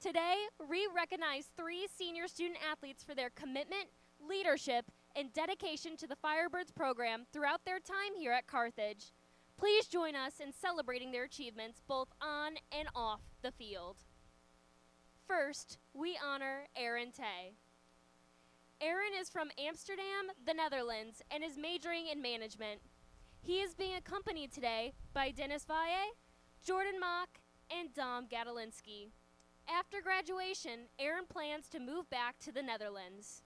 Today, we recognize 3 senior student athletes for their commitment, leadership, and dedication to the Firebirds program throughout their time here at Carthage. Please join us in celebrating their achievements both on and off the field. First, we honor Aaron Tay. Aaron is from Amsterdam, the Netherlands, and is majoring in management. He is being accompanied today by Dennis Valle, Jordan Mock, and Dom Gadolinsky. After graduation, Aaron plans to move back to the Netherlands.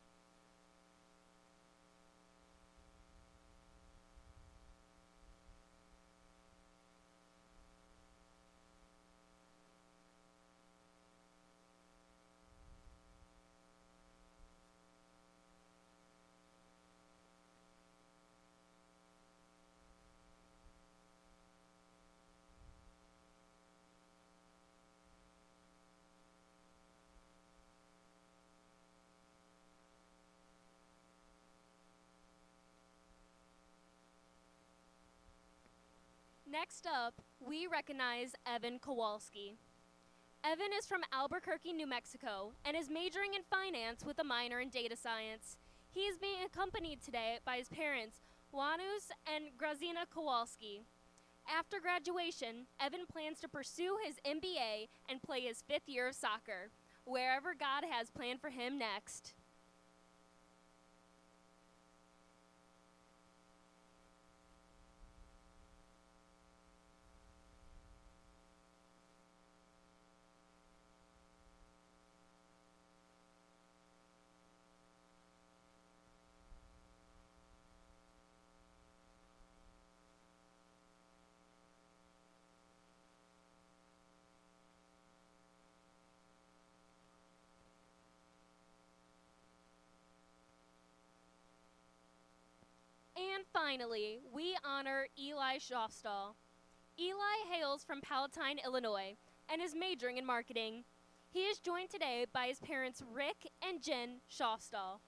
Next up, we recognize Evan Kowalski. Evan is from Albuquerque, New Mexico, and is majoring in finance with a minor in data science. He is being accompanied today by his parents, Wanus and Grazina Kowalski. After graduation, Evan plans to pursue his MBA and play his 5th year of soccer, wherever God has planned for him next. And finally, we honor Eli Schofstall. Eli hails from Palatine, Illinois, and is majoring in marketing. He is joined today by his parents Rick and Jen Schofstall.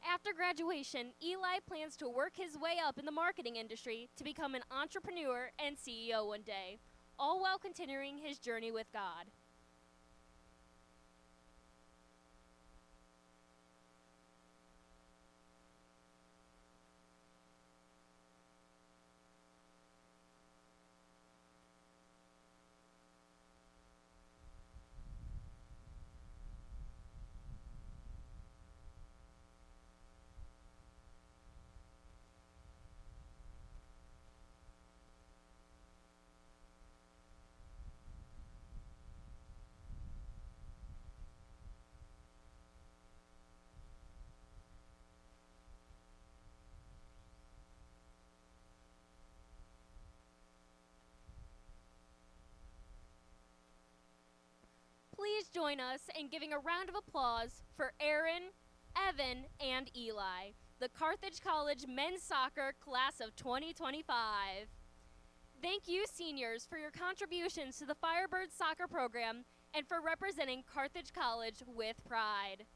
After graduation, Eli plans to work his way up in the marketing industry to become an entrepreneur and CEO one day, all while continuing his journey with God. Please join us in giving a round of applause for Aaron, Evan, and Eli, the Carthage College men's soccer class of 2025. Thank you, seniors, for your contributions to the Firebirds soccer program and for representing Carthage College with pride.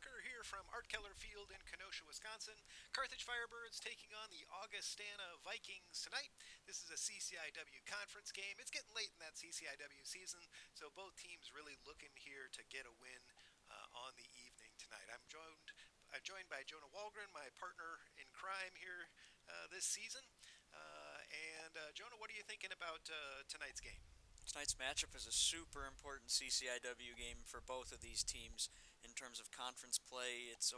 soccer here from Art Keller Field in Kenosha, Wisconsin. Carthage Firebirds taking on the Augustana Vikings tonight. This is a CCIW conference game. It's getting late in that CCIW season, so both teams really looking here to get a win on the evening tonight. I'm joined by Jonah Wallgren, my partner in crime here this season. Jonah, what are you thinking about tonight's game? Tonight's matchup is a super important CCIW game for both of these teams in terms of conference play. It's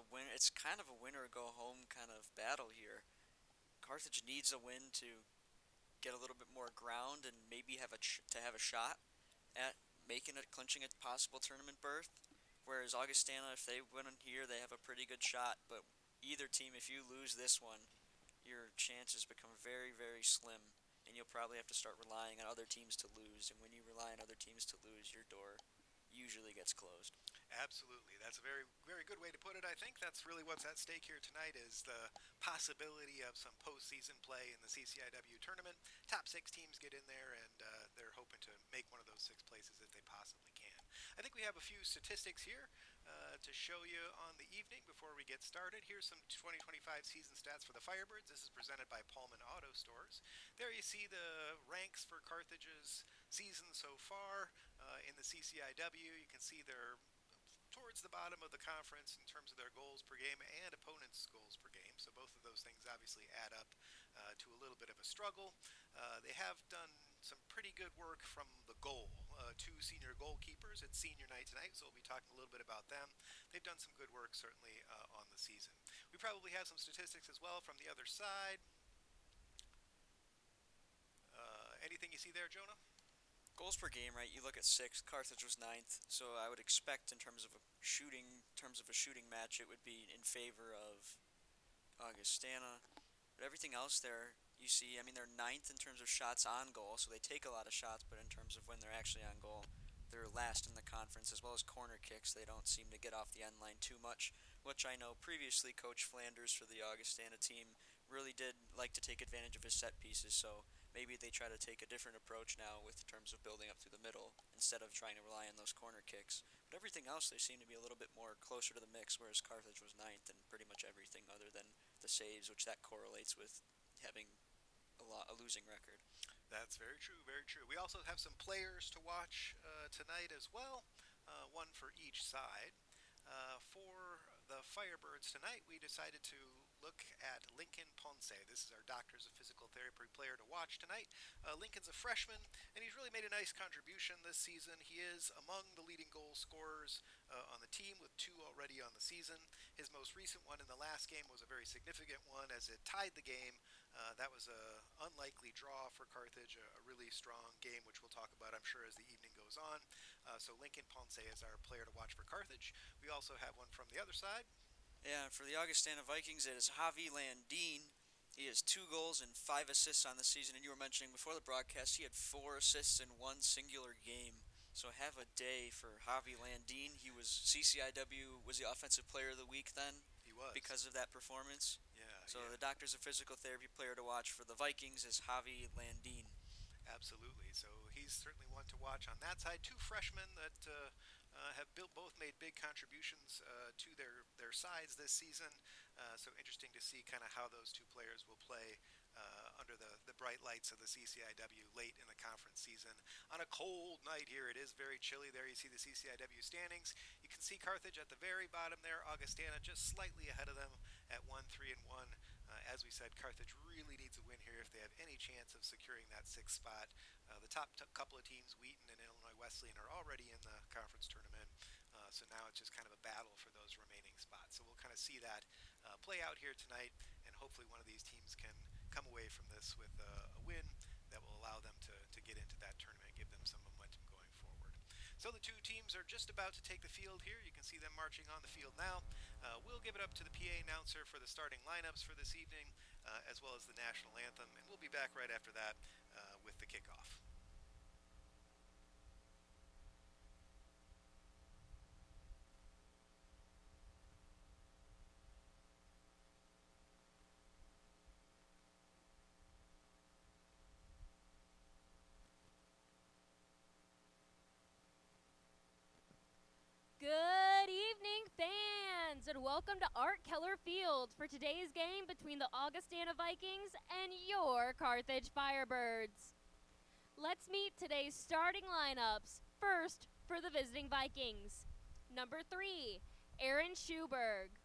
kind of a winner go home kind of battle here. Carthage needs a win to get a little bit more ground and maybe have a shot at clinching a possible tournament berth. Whereas Augustana, if they win here, they have a pretty good shot. But either team, if you lose this one, your chances become very, very slim, and you'll probably have to start relying on other teams to lose. And when you rely on other teams to lose, your door usually gets closed. Absolutely. That's a very, very good way to put it. I think that's really what's at stake here tonight is the possibility of some postseason play in the CCIW tournament. Top 6 teams get in there, and they're hoping to make one of those 6 places if they possibly can. I think we have a few statistics here to show you on the evening before we get started. Here's some 2025 season stats for the Firebirds. This is presented by Pullman Auto Stores. There you see the ranks for Carthage's season so far in the CCIW. You can see they're towards the bottom of the conference in terms of their goals per game and opponents' goals per game. So both of those things obviously add up to a little bit of a struggle. They have done some pretty good work from the goal. 2 senior goalkeepers. It's senior night tonight, so we'll be talking a little bit about them. They've done some good work certainly on the season. We probably have some statistics as well from the other side. Anything you see there, Jonah? Goals per game, right? You look at 6. Carthage was 9th, so I would expect in terms of a shooting match, it would be in favor of Augustana. But everything else there, you see, I mean, they're 9th in terms of shots on goal, so they take a lot of shots. But in terms of when they're actually on goal, they're last in the conference, as well as corner kicks. They don't seem to get off the end line too much, which I know previously Coach Flanders for the Augustana team really did like to take advantage of his set pieces. So maybe they try to take a different approach now with terms of building up through the middle instead of trying to rely on those corner kicks. But everything else, they seem to be a little bit more closer to the mix, whereas Carthage was 9th in pretty much everything other than the saves, which that correlates with having a losing record. That's very true, very true. We also have some players to watch tonight as well, one for each side. For the Firebirds tonight, we decided to look at Lincoln Ponce. This is our Doctors of Physical Therapy player to watch tonight. Lincoln's a freshman, and he's really made a nice contribution this season. He is among the leading goal scorers on the team with 2 already on the season. His most recent one in the last game was a very significant one as it tied the game. That was an unlikely draw for Carthage, a really strong game, which we'll talk about, I'm sure, as the evening goes on. So Lincoln Ponce is our player to watch for Carthage. We also have one from the other side. Yeah, for the Augustana Vikings, it is Javi Landine. He has 2 goals and 5 assists on the season, and you were mentioning before the broadcast he had 4 assists in one singular game. So have a day for Javi Landine. He was CCIW, was the Offensive Player of the Week then? He was. Because of that performance? Yeah. So the Doctors of Physical Therapy player to watch for the Vikings is Javi Landine. Absolutely. So he's certainly one to watch on that side. 2 freshmen that have both made big contributions to their sides this season. So interesting to see kind of how those 2 players will play under the bright lights of the CCIW late in the conference season. On a cold night here, it is very chilly there. You see the CCIW standings. You can see Carthage at the very bottom there. Augustana just slightly ahead of them at 1-3-1. As we said, Carthage really needs a win here if they have any chance of securing that 6th spot. The top couple of teams, Wheaton and Illinois Wesleyan, are already in the conference tournament. So now it's just kind of a battle for those remaining spots. So we'll kind of see that play out here tonight, and hopefully one of these teams can come away from this with a win that will allow them to get into that tournament and give them some momentum going forward. So the 2 teams are just about to take the field here. You can see them marching on the field now. We'll give it up to the PA announcer for the starting lineups for this evening, as well as the national anthem, and we'll be back right after that with the kickoff. Good evening, fans. and welcome to Art Keller Field for today's game between the Augustana Vikings and your Carthage Firebirds. Let's meet today's starting lineups. First, for the visiting Vikings. Number 3, Aaron Schuberg.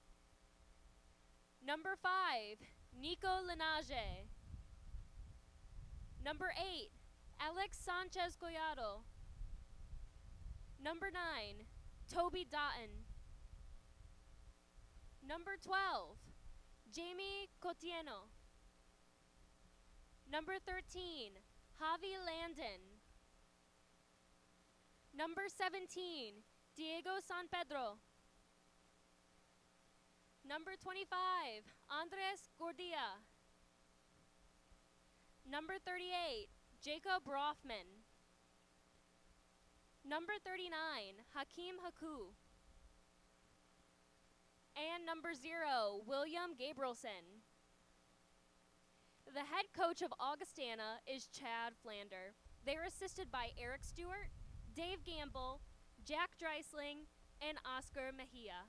Number 5, Nico Linage. Number 8, Alex Sanchez Collado. Number 9, Toby Dotton. Number 12, Jamie Cotieno. Number 13, Javi Landon. Number 17, Diego San Pedro. Number 25, Andres Gordia. Number 38, Jacob Rothman. Number 39, Hakeem Haku. And number 0, William Gabrielson. The head coach of Augustana is Chad Flander. They're assisted by Eric Stewart, Dave Gamble, Jack Dreisling, and Oscar Mejia.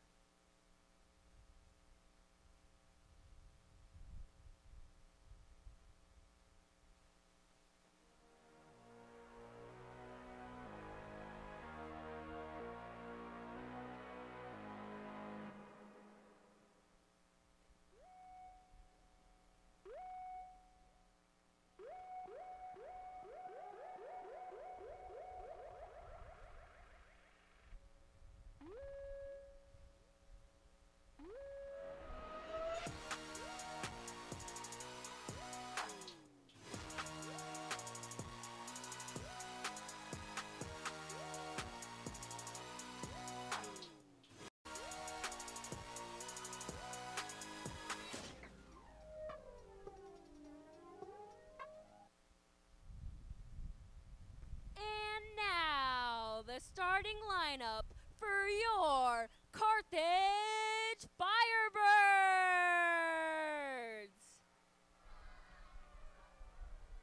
The starting lineup for your Carthage Firebirds.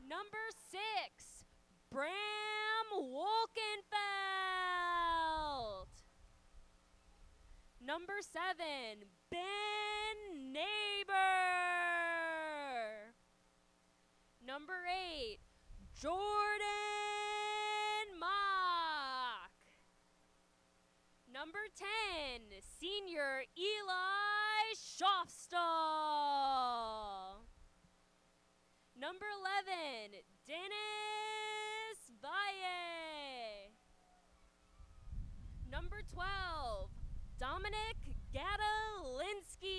Number 6, Bram Wolkenfeld. Number 7, Ben Neighbor. Number 8, Jordan Mock. Number 10, Senior Eli Schofstall. Number 11, Dennis Valle. Number 12, Dominic Gadolinsky.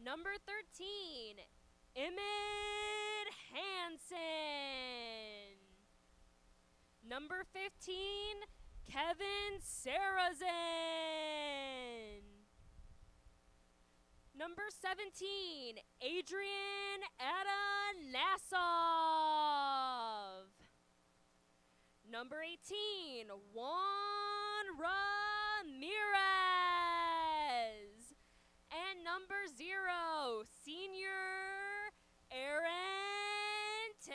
Number 13, Emmett Hansen. Number 15, Kevin Sarazin. Number 17, Adrian Adanasov. Number 18, Juan Ramirez. And number 0, Senior Aaron Tay.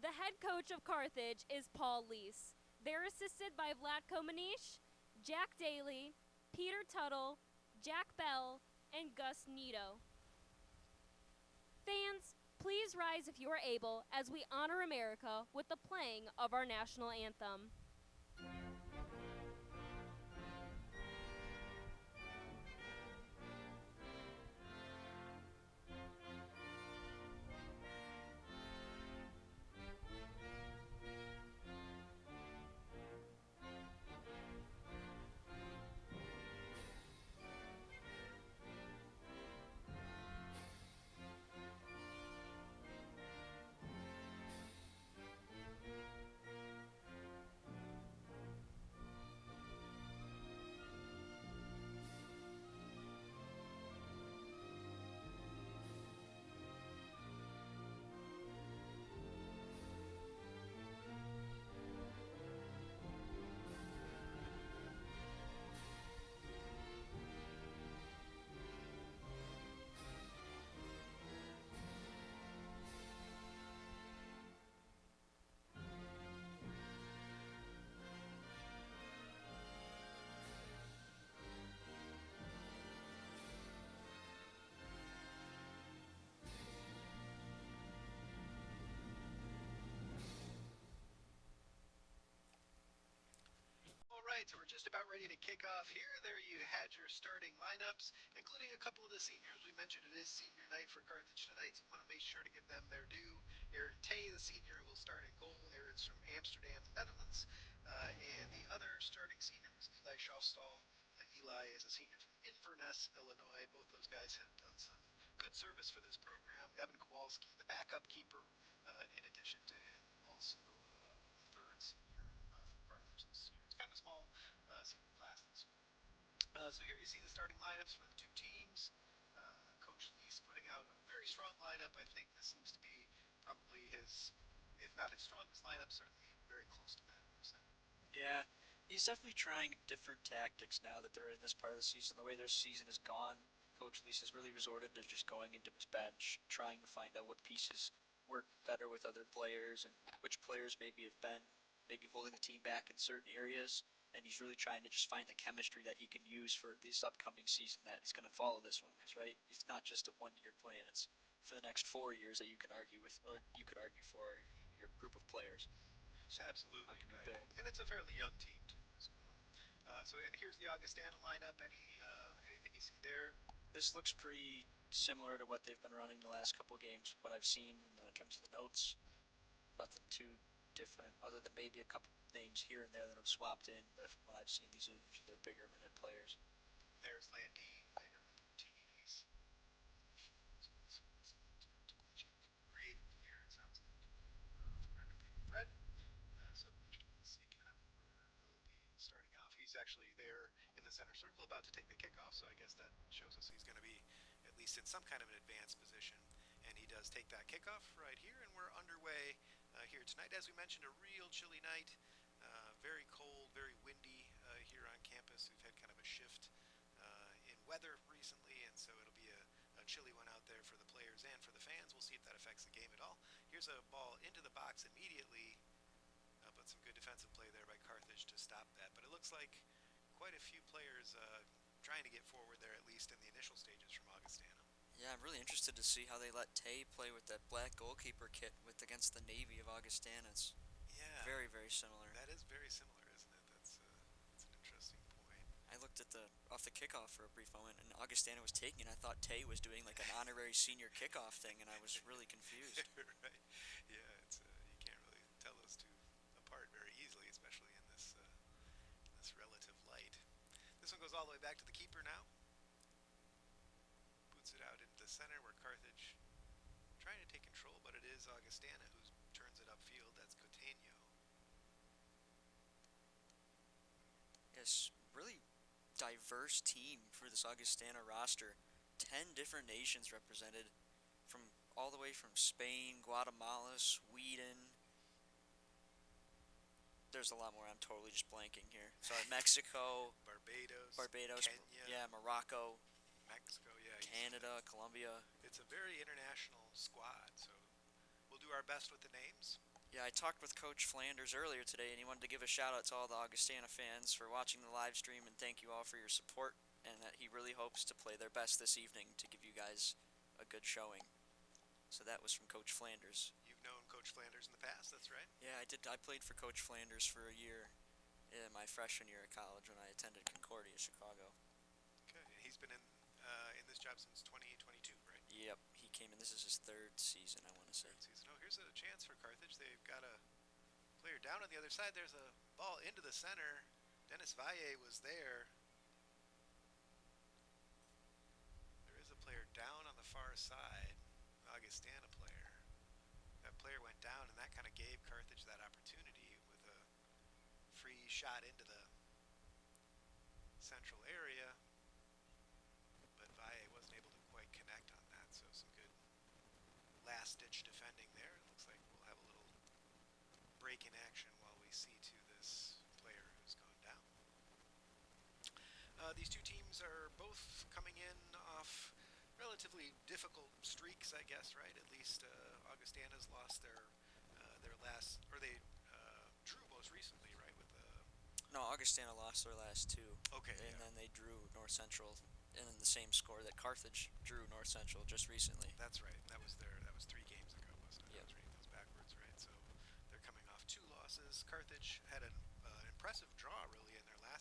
The head coach of Carthage is Paul Leese. They're assisted by Vlatko Manish, Jack Daly, Peter Tuttle, Jack Bell, and Gus Nito. Fans, please rise if you are able as we honor America with the playing of our national anthem. right, so we're just about ready to kick off here. There you had your starting lineups, including a couple of the seniors. We mentioned it is senior night for Carthage tonight, so we want to make sure to give them their due. Aaron Tay, the senior, will start at goal. Aaron's from Amsterdam, Netherlands. And the other starting senior was Eli Schofstall. Eli is a senior from Inverness, Illinois. Both those guys have done some good service for this program. Evan Kowalski, the backup keeper, in addition to him, also third senior for Carthage this year. It's kind of small senior class this year. So here you see the starting lineups for the two teams. Coach Lee's putting out a very strong lineup. I think this seems to be probably his, if not his strongest lineup, certainly very close to that. Yeah, he's definitely trying different tactics now that they're in this part of the season. The way their season is gone, Coach Leese has really resorted to just going into his bench, trying to find out what pieces work better with other players and which players maybe have been maybe holding the team back in certain areas. And he's really trying to just find the chemistry that he can use for this upcoming season that is going to follow this one. Right? It's not just a 1 year plan; it's for the next 4 years that you can argue with, or you could argue for your group of players. So absolutely, right. And it's a fairly young team too. So and here's the Augustana lineup. Anything you see there? This looks pretty similar to what they've been running the last couple of games. What I've seen in terms of the notes, nothing too different, other than maybe a couple names here and there that have swapped in. But from what I've seen, these are usually their bigger minute players. There's Landy, item TDs. Great here, it sounds like. Fred. So let's see kind of where he'll be starting off. He's actually there in the center circle about to take the kickoff, so I guess that shows us he's going to be at least in some kind of an advanced position. And he does take that kickoff right here, and we're underway here tonight. As we mentioned, a real chilly night. Very cold, very windy here on campus. We've had kind of a shift in weather recently, and so it'll be a chilly one out there for the players and for the fans. We'll see if that affects the game at all. Here's a ball into the box immediately, but some good defensive play there by Carthage to stop that. But it looks like quite a few players trying to get forward there, at least in the initial stages from Augustana. Yeah, I'm really interested to see how they let Tay play with that black goalkeeper kit against the Navy of Augustana. It's very, very similar. That is very similar, isn't it? That's an interesting point. I looked at off the kickoff for a brief moment, and Augustana was taking it. I thought Tay was doing like an honorary senior kickoff thing, and I was really confused. Right. Yeah, you can't really tell those two apart very easily, especially in this relative light. This one goes all the way back to the keeper now. Boots it out into the center where Carthage trying to take control, but it is Augustana who turns it upfield. That's Coutinho. Yes, really diverse team for this Augustana roster. 10 different nations represented, from all the way from Spain, Guatemala, Sweden. There's a lot more. I'm totally just blanking here. Sorry, Mexico, Barbados, Kenya, yeah, Morocco, Mexico, yeah, Canada, Colombia. It's a very international squad, so we'll do our best with the names. Yeah, I talked with Coach Flanders earlier today, and he wanted to give a shout out to all the Augustana fans for watching the live stream, and thank you all for your support, and that he really hopes to play their best this evening to give you guys a good showing. So that was from Coach Flanders. You've known Coach Flanders in the past, that's right? Yeah, I did. I played for Coach Flanders for a year in my freshman year at college when I attended Concordia, Chicago. Okay, and he's been in this job since 2022, right? Yep, he came in. This is his third season, I want to say. Third season. Oh, here's a chance for Carthage. They've got a player down on the other side. There's a ball into the center. Dennis Valle was there. There is a player down on the far side, Augustana player. That player went down, and that kind of gave Carthage that opportunity with a free shot into the central area. But Valle wasn't able to quite connect on that, so some good last-ditch defending there. It looks like we'll have a little break in action while we see to this player who's gone down. These two teams are both coming in off relatively difficult streaks, I guess, right? At least Augustana's lost their last, or they drew most recently, right? With the No, Augustana lost their last two. Okay, and yeah. then they drew North Central, and in the same score that Carthage drew North Central just recently. That's right. That was 3 games ago, wasn't it? Yep. I was reading those backwards, right? So they're coming off 2 losses. Carthage had an impressive draw, really, in their last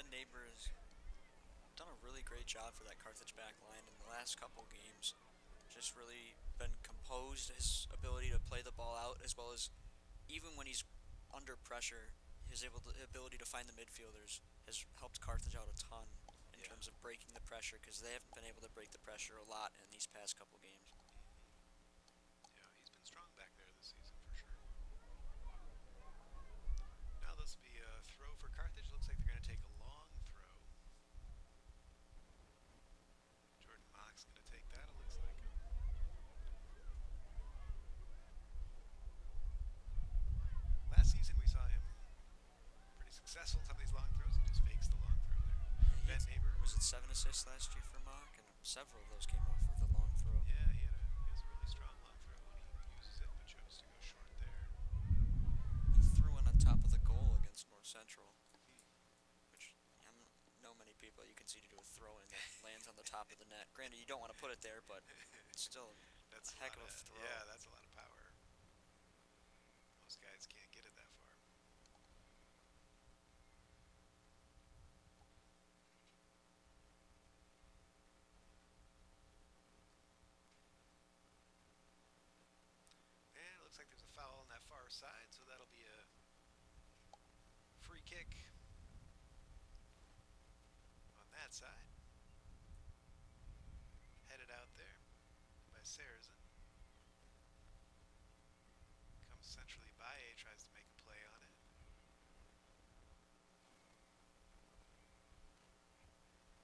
Ben Neighbor has done a really great job for that Carthage back line in the last couple games. Just really been composed. His ability to play the ball out, as well as even when he's under pressure, his ability to find the midfielders has helped Carthage out a ton in terms of breaking the pressure, because they haven't been able to break the pressure a lot in these past couple games. Yeah, he's been strong back there this season for sure. Now this will be a throw for Carthage. Looks like they're going to take a long throw. Jordan Mock's going to take that, it looks like. Last season we saw him pretty successful in some of these long throws. He just fakes the long throw there. Ben Neighbor. Was it 7 assists last year for Mock? And several of those came off of the long throw. Yeah, he has a really strong long throw, and he uses it, but chose to go short there. He threw in on top of the goal against North Central, which I don't know many people you can see to do a throw in that lands on the top of the net. Granted, you don't want to put it there, but it's still That's a heck of a throw. Yeah, that's a lot of power. Most guys can't get it that far. And it looks like there's a foul on that far side, so that'll be a free kick on that side. Headed out there by Saracen. Comes centrally by A, tries to make a play on it.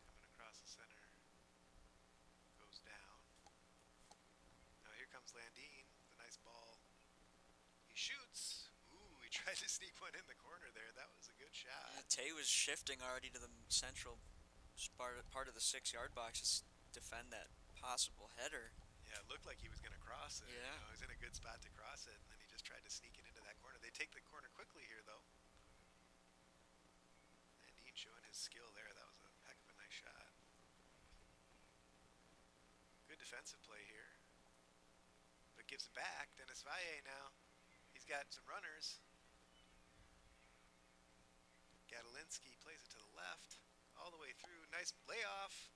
Coming across the center. Goes down. Now here comes Landine with a nice ball. He shoots. Ooh, he tried to sneak one in the corner there. That was a good shot. Tay was shifting already to the central part of the 6-yard box to defend that possible header. Yeah, it looked like he was going to cross it. Yeah. You know, he was in a good spot to cross it, and then he just tried to sneak it into that corner. They take the corner quickly here, though. Landine showing his skill there. That was a heck of a nice shot. Good defensive play here. But gives it back. Dennis Valle now. He's got some runners. Gadolinsky plays it to the left. All the way through. Nice layoff.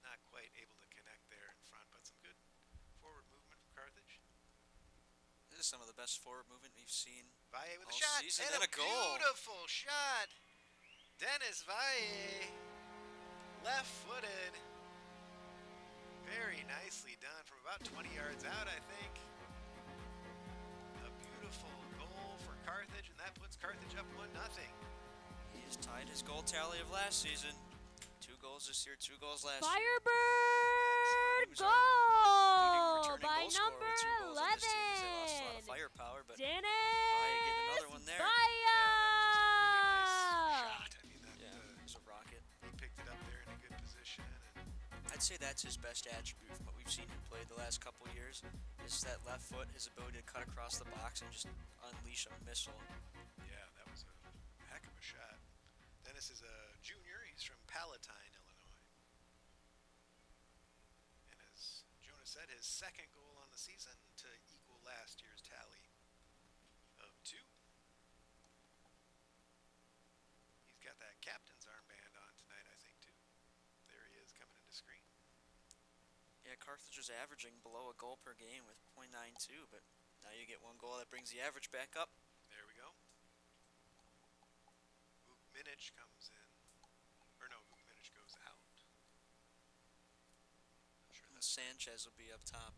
Not quite able to connect there in front, but some good forward movement from Carthage. This is some of the best forward movement we've seen Valle with a all shot. season, And and a goal. Beautiful shot. Dennis Valle. Left-footed. Very nicely done from about 20 yards out, I think. A beautiful goal for Carthage, and that puts Carthage up 1-0. He's tied his goal tally of last season. 2 goals this year, 2 goals last year. Firebird He was our goal leading by returning goal scorer number with 2 goals on this team, as they lost a lot of 11. firepower, but Dennis Valle getting another one there. Valle. Shot. I mean, that, Yeah, it was a rocket. he picked it up there in a good position. And I'd say that's his best attribute from what we've seen him play the last couple of years, is that left foot, his ability to cut across the box and just unleash a missile. yeah, that was a heck of a shot. Dennis is a junior. He's from Palatine, Illinois. And as Jonah said, his second goal on the season to equal last year's tally of 2. He's got that captain's armband on tonight, I think, too. There he is coming into screen. Yeah, Carthage was averaging below a goal per game with .92, but now you get 1 goal that brings the average back up. There we go. Minich comes in. Or no, Minich goes out. Not sure And that's Sanchez will be up top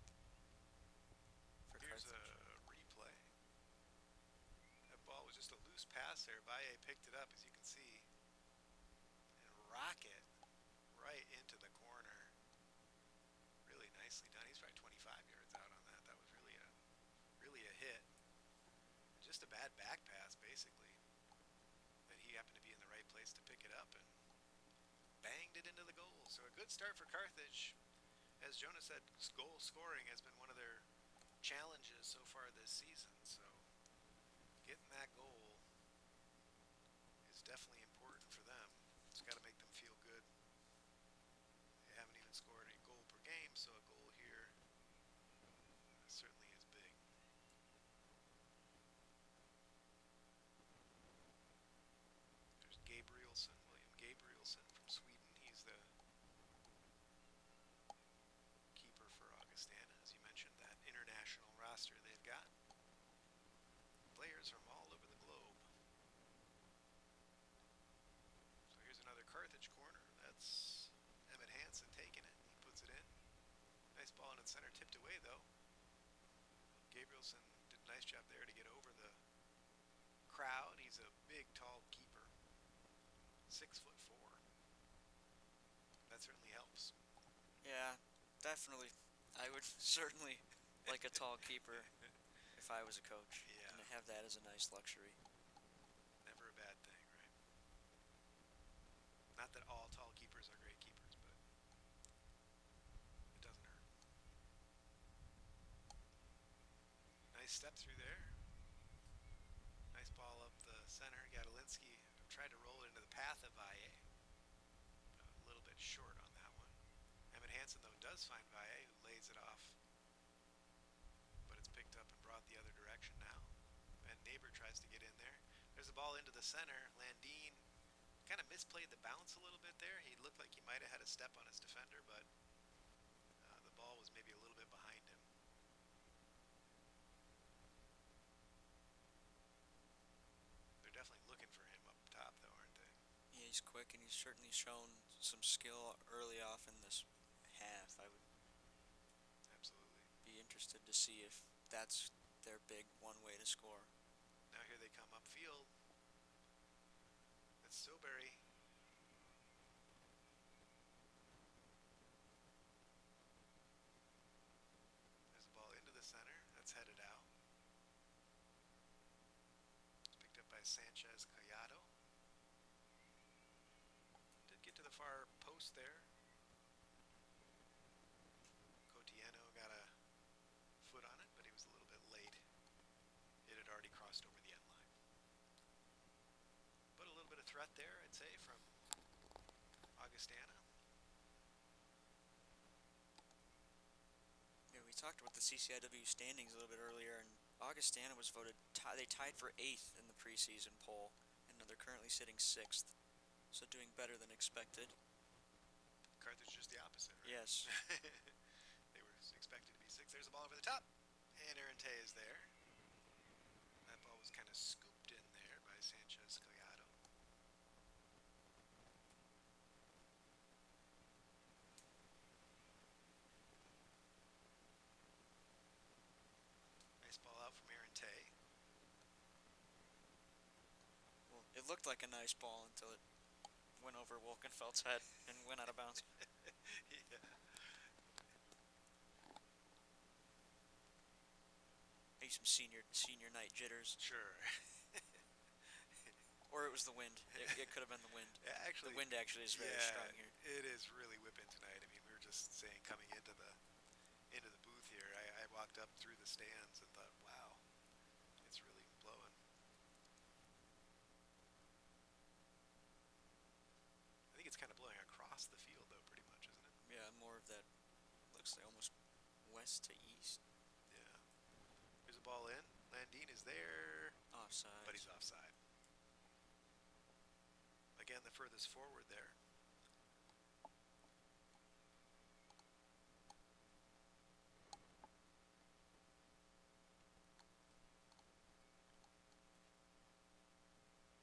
for Here's Carthage. a replay. That ball was just a loose pass there. Valle picked it up, as you can see, and rocket right into the corner. Really nicely done. He's probably 25 yards out on that. That was really a hit. Just a bad back pass, basically. But he happened to be in the right place to pick it up and banged it into the goal. So a good start for Carthage. As Jonah said, goal scoring has been one of their challenges so far this season. So getting that goal is definitely important for them. It's got to make them feel good. They haven't even scored a goal per game, so a goal here certainly is big. There's Gabriel reach up there to get over the crowd. He's a big, tall keeper, 6'4". That certainly helps. Yeah, definitely. I would certainly like a tall keeper if I was a coach. Yeah. And to have that as a nice luxury. Never a bad thing, right? Not that all tall keepers are great keepers, but it doesn't hurt. Nice step through there. Nice ball up the center. Gadolinsky tried to roll it into the path of Valle. A little bit short on that one. Emmett Hansen, though, does find Valle, who lays it off. But it's picked up and brought the other direction now. And Neighbor tries to get in there. There's a ball into the center. Landine kind of misplayed the bounce a little bit there. He looked like he might have had a step on his defender, but the ball was maybe a little bit behind him. They're definitely looking for him up top, though, aren't they? Yeah, he's quick, and he's certainly shown some skill early off in this half. I would Absolutely. be interested to see if that's their big one way to score. Now here they come upfield. That's Soberry. There's a ball into the center. That's headed out. It's picked up by Sanchez Collado. Did get to the far post there. Cotieno got a foot on it, but he was a little bit late. It had already crossed over the end line. But a little bit of threat there, I'd say, from Augustana. Yeah, we talked about the CCIW standings a little bit earlier, and Augustana was voted, they tied for 8th in the preseason poll, and they're currently sitting 6th, so doing better than expected. Carthage just the opposite, right? Yes. They were expected to be 6. There's a ball over the top, and Arente is there. That ball was kind of scooped in there by Sanchez Collado. Nice ball out from Arente. Well, it looked like a nice ball until it went over Wolkenfeld's head and went out of bounds. Yeah. Maybe some senior night jitters. Sure. Or it was the wind. It could have been the wind. Yeah, actually, The wind actually is very strong here. It is really whipping tonight. I mean, we were just saying coming into the booth here, I walked up through the stands and thought, wow, it's really blowing. I think it's kind of blowing across the field, though, pretty much, isn't it? Yeah, more of that. Looks like almost west to east. Yeah. There's a ball in. Landine is there, Offside. but he's offside. Again, the furthest forward there.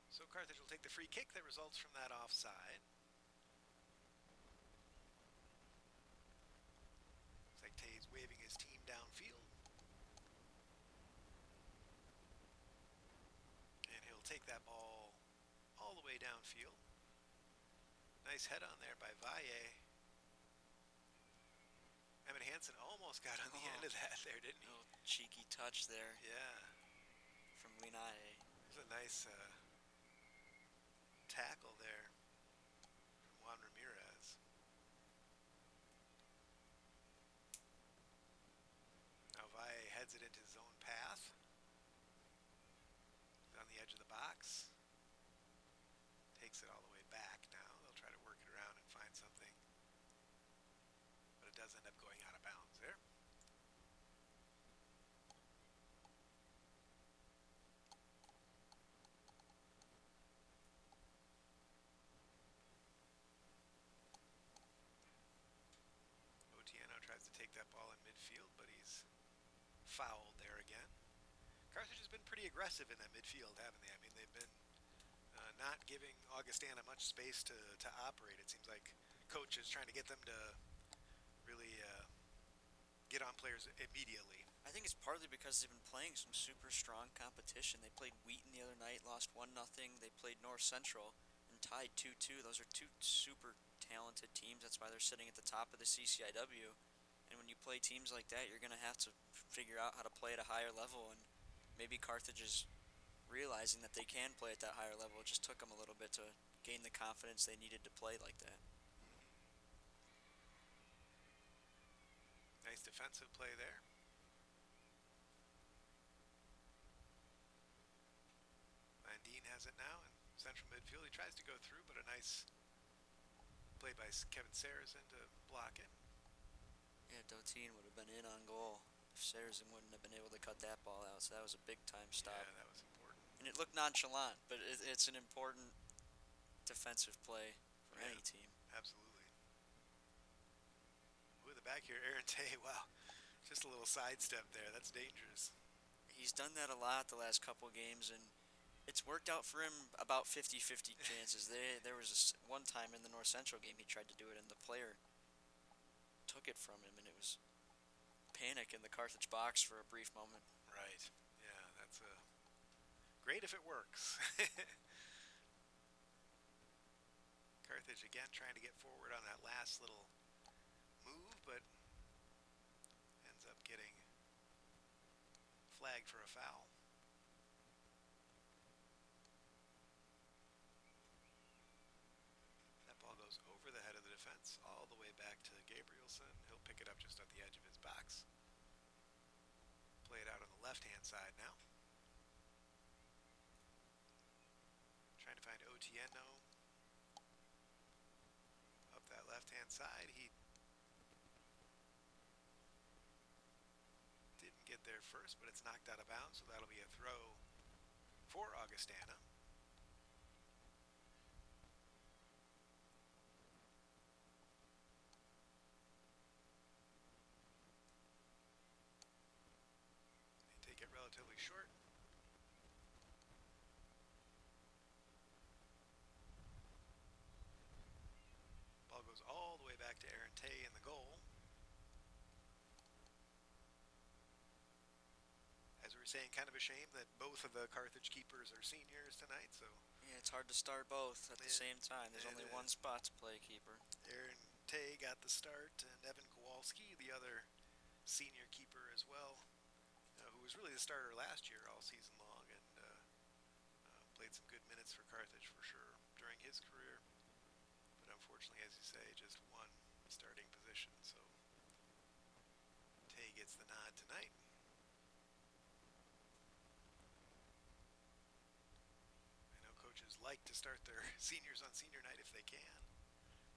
So Carthage will take the free kick that results from that offside. Looks like Tay's waving his team downfield. And he'll take that ball all the way downfield. Nice head on there by Valle. Emmett Hansen almost got on the end of that there, didn't he? Little cheeky touch there Yeah. from Linae. There's a nice tackle there from Juan Ramirez. Now Valle heads it into his own path. He's on the edge of the box. Takes it all the way back now. They'll try to work it around and find something. But it does end up going out of bounds there. Otieno tries to take that ball in midfield, but he's fouled there again. Carthage has been pretty aggressive in that midfield, haven't they? I mean, they've been not giving Augustana much space to operate. It seems like coach is trying to get them to really get on players immediately. I think it's partly because they've been playing some super strong competition. They played Wheaton the other night, lost 1-0. They played North Central and tied 2-2. Those are two super talented teams. That's why they're sitting at the top of the CCIW. And when you play teams like that, you're going to have to figure out how to play at a higher level. And maybe Carthage is realizing that they can play at that higher level. It just took them a little bit to gain the confidence they needed to play like that. Nice defensive play there. Landine has it now in central midfield. He tries to go through, but a nice play by Kevin Saracen to block it. Yeah, Dotine would have been in on goal if Saracen wouldn't have been able to cut that ball out. So that was a big time stop. Yeah, that was important. And it looked nonchalant, but it's an important defensive play for any team. Absolutely. With the back here, Aaron Tay, wow. Just a little sidestep there. That's dangerous. He's done that a lot the last couple games, and it's worked out for him about 50-50 chances. There was one time in the North Central game he tried to do it, and the player took it from him, and it was panic in the Carthage box for a brief moment. Right. Yeah, that's great if it works. Carthage again trying to get forward on that last little move, but ends up getting flagged for a foul. That ball goes over the head of the defense all the way back to Gabrielson. He'll pick it up just at the edge of his box. Play it out on the left-hand side now. Trying to find Otieno. Up that left-hand side. He didn't get there first, but it's knocked out of bounds, so that'll be a throw for Augustana. They take it relatively short. Ball goes all the way back to Aaron Tay in the goal. As we were saying, kind of a shame that both of the Carthage keepers are seniors tonight, so Yeah, it's hard to start both at the same time. There's only one spot to play keeper. Aaron Tay got the start, and Evan Kowalski, the other senior keeper as well, who was really the starter last year all season long, and played some good minutes for Carthage for sure during his career. But unfortunately, as you say, just one starting position, so Tay gets the nod tonight. I know coaches like to start their seniors on senior night if they can,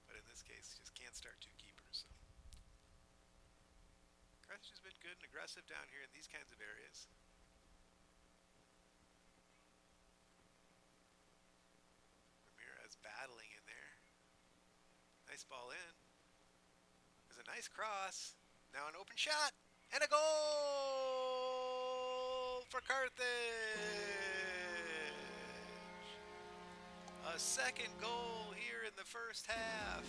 but in this case, just can't start two keepers. So Carthage has been good and aggressive down here in these kinds of areas. Ramirez battling in there. Nice ball in. There's a nice cross. Now an open shot. And a goal for Carthage. A second goal here in the first half.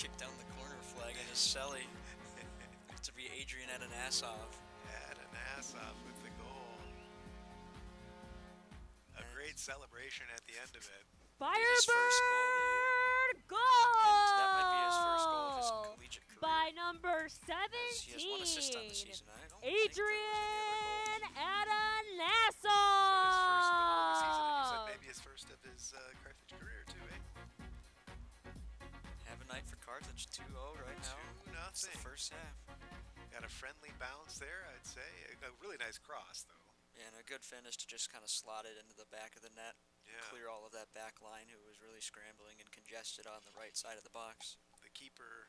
Kicked down the corner flag in his celly. To be Adrian Adanasov. Adanasov with the goal. A great celebration at the end of it. His first goal of the year. Goal! And that might be his first goal of his collegiate career. By number As he has 1 assist on the 17, season. I don't think there was Adrian any other goals. Adanasov. His first goal of the season, and you said maybe his first of his Carthage career too, eh? Have a night for Carthage, 2-0 right now. 2-0. It's the first half. Got a friendly bounce there, I'd say. A really nice cross, though. Yeah, and a good finish to just kind of slot it into the back of the net. Yeah. Clear all of that back line who was really scrambling and congested on the right side of the box. The keeper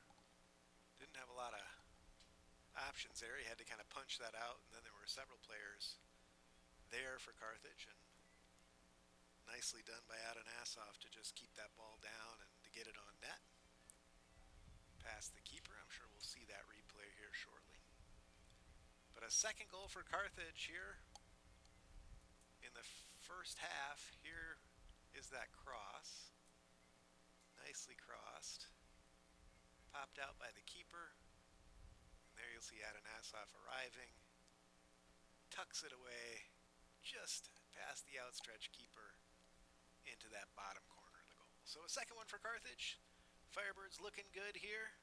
didn't have a lot of options there. He had to kind of punch that out, and then there were several players there for Carthage, and nicely done by Adanasov to just keep that ball down and to get it on net. Past the keeper. I'm sure we'll see that replay here shortly. But a second goal for Carthage here in the first half. Here is that cross. Nicely crossed. Popped out by the keeper. There you'll see Adonasov arriving, tucks it away just past the outstretched keeper into that bottom corner of the goal. So a second one for Carthage. Firebirds looking good here.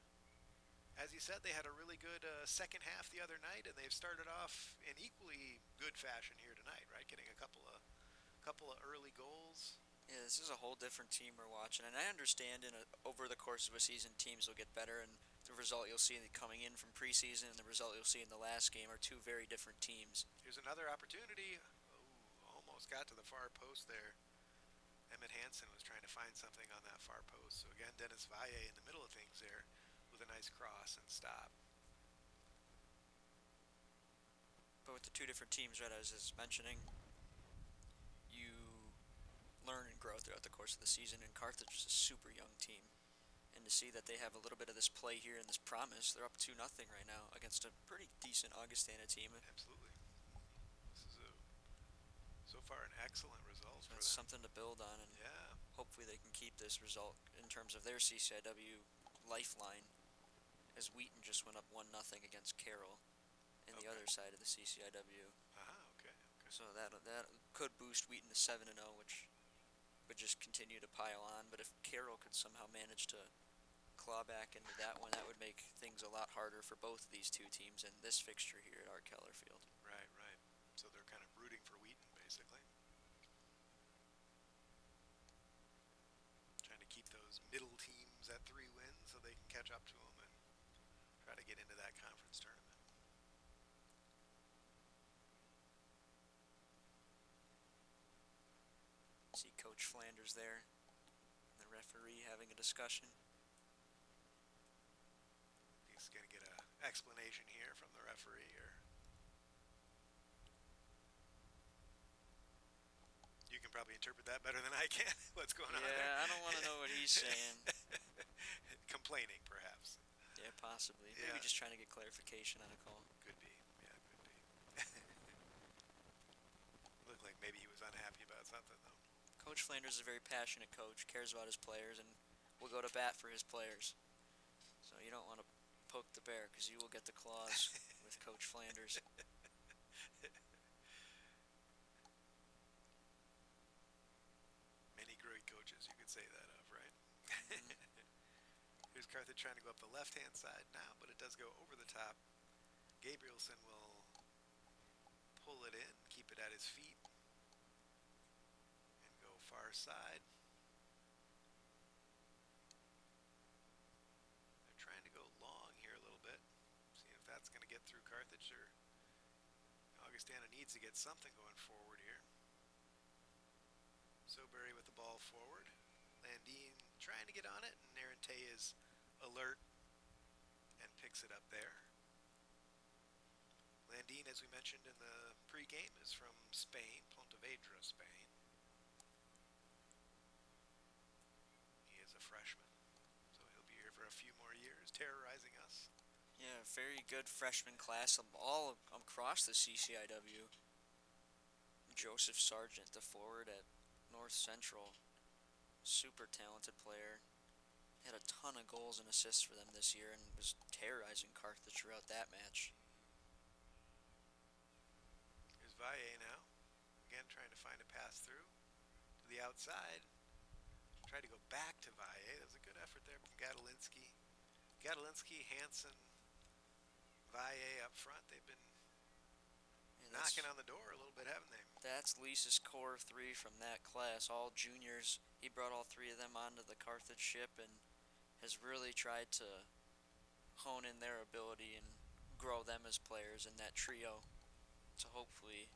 As you said, they had a really good second half the other night, and they've started off in equally good fashion here tonight, right? Getting a couple of early goals. Yeah, this is a whole different team we're watching, and I understand over the course of a season, teams will get better, and the result you'll see coming in from preseason and the result you'll see in the last game are two very different teams. Here's another opportunity. Almost got to the far post there. Emmett Hansen was trying to find something on that far post. So again, Dennis Valle in the middle of things there with a nice cross and stop. But with the two different teams, right, I was just mentioning, you learn and grow throughout the course of the season, and Carthage is a super young team. And to see that they have a little bit of this play here and this promise, they're up 2-0 right now against a pretty decent Augustana team. Absolutely. This is so far an excellent result So for that's them. something to build on, and Yeah. hopefully they can keep this result in terms of their CCIW lifeline, as Wheaton just went up 1-0 against Carroll in the other side of the CCIW. Okay. So that could boost Wheaton to 7-0, which would just continue to pile on. But if Carroll could somehow manage to claw back into that one, that would make things a lot harder for both of these two teams in this fixture here at our Keller Field. Right. So they're kind of rooting for Wheaton, basically. Trying to keep those middle teams at 3 wins so they can catch up to them and try to get into that conference tournament. See Coach Flanders there, and the referee having a discussion. He's going to get an explanation here from the referee. You can probably interpret that better than I can. What's going on there? Yeah, I don't want to know what he's saying. Complaining, perhaps. Yeah, possibly. Yeah. Maybe just trying to get clarification on a call. Could be. Yeah, could be. Looked like maybe he was unhappy about something, though. Coach Flanders is a very passionate coach, cares about his players, and will go to bat for his players. So you don't want to poke the bear, because you will get the claws with Coach Flanders. Many great coaches you could say that of, right? Here's Carthage trying to go up the left-hand side now, but it does go over the top. Gabrielson will pull it in, keep it at his feet, and go far side. They're trying to go long here a little bit, seeing if that's going to get through Carthage, or Augustana needs to get something going forward here. Soberry with the ball forward. Landine trying to get on it, and Narente is alert and picks it up there. Landine, as we mentioned in the pregame, is from Spain, Pontevedra, Spain. He is a freshman, so he'll be here for a few more years, terrorizing us. Yeah, very good freshman class all across the CCIW. Joseph Sargent, the forward at North Central, super talented player. Had a ton of goals and assists for them this year and was terrorizing Carthage throughout that match. Here's Valle now. Again, trying to find a pass through to the outside. Tried to go back to Valle. That was a good effort there from Gadolinsky. Gadolinsky, Hansen, Valle up front. They've been knocking on the door a little bit, haven't they? That's Lisa's core 3 from that class, all juniors. He brought all 3 of them onto the Carthage ship and has really tried to hone in their ability and grow them as players in that trio to hopefully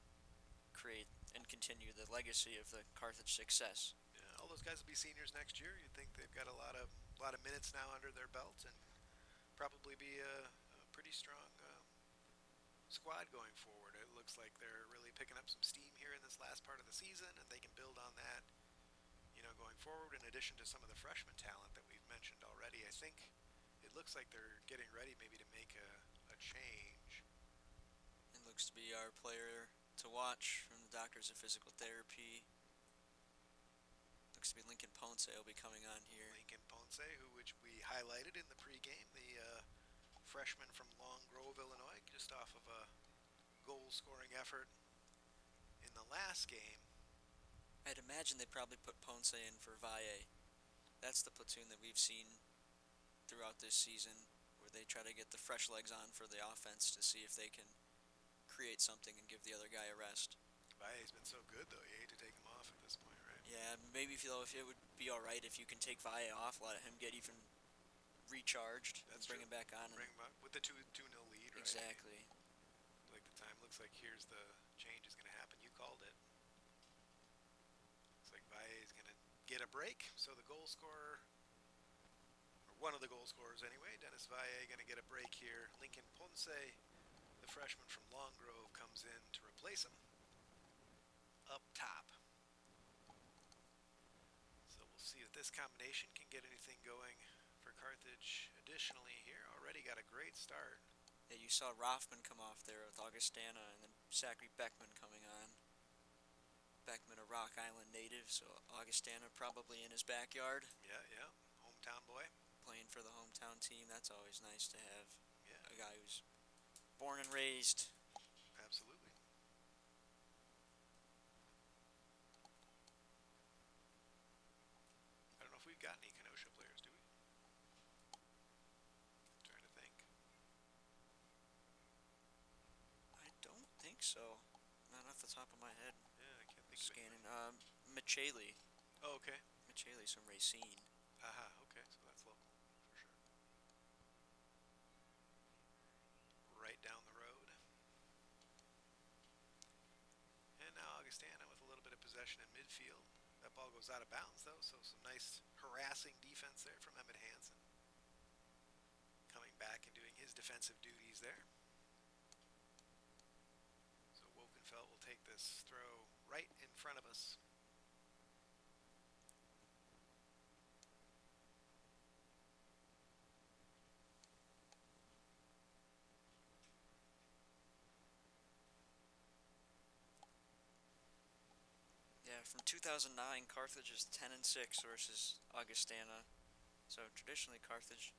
create and continue the legacy of the Carthage success. Yeah, all those guys will be seniors next year. You'd think they've got a lot of minutes now under their belt and probably be a pretty strong squad going forward. It looks like they're really picking up some steam here in this last part of the season, and they can build on that, going forward. In addition to some of the freshman talent that we've mentioned already, I think it looks like they're getting ready maybe to make a change. It looks to be our player to watch from the Doctors of Physical Therapy. Looks to be Lincoln Ponce will be coming on here. Lincoln Ponce, which we highlighted in the pregame, the freshman from Long Grove, Illinois, just off of a goal-scoring effort in the last game. I'd imagine they probably put Ponce in for Valle. That's the platoon that we've seen throughout this season, where they try to get the fresh legs on for the offense to see if they can create something and give the other guy a rest. Valle's been so good, though. You hate to take him off at this point, right? Yeah, maybe feel if it would be all right if you can take Valle off, let him get even recharged, That's and bring true. him back on. Bring him up with the 2-0 lead, right? Exactly. Like the time looks like here's the change is going to happen. You called it. Looks like Valle is going to get a break. So the goal scorer, or one of the goal scorers anyway, Dennis Valle, going to get a break here. Lincoln Ponce, the freshman from Long Grove, comes in to replace him up top. So we'll see if this combination can get anything going for Carthage. Additionally here, already got a great start. Yeah, you saw Rothman come off there with Augustana, and then Zachary Beckman coming on. Beckman, a Rock Island native, so Augustana probably in his backyard. Yeah. Hometown boy. Playing for the hometown team. That's always nice to have. Yeah. A guy who's born and raised. Absolutely. I don't know if we've got any Kenosha players, do we? Trying to think. I don't think so. Not off the top of my head. Yeah, I can't think Scanning. of Michele. it. Oh, okay. Michele's from Racine. Aha, okay, so that's local, for sure. Right down the road. And now Augustana with a little bit of possession in midfield. That ball goes out of bounds, though, so some nice harassing defense there from Emmett Hansen. Coming back and doing his defensive duties there. So Wokenfeld will take this throw right in front of us. Yeah, from 2009, Carthage is 10-6 versus Augustana. So traditionally, Carthage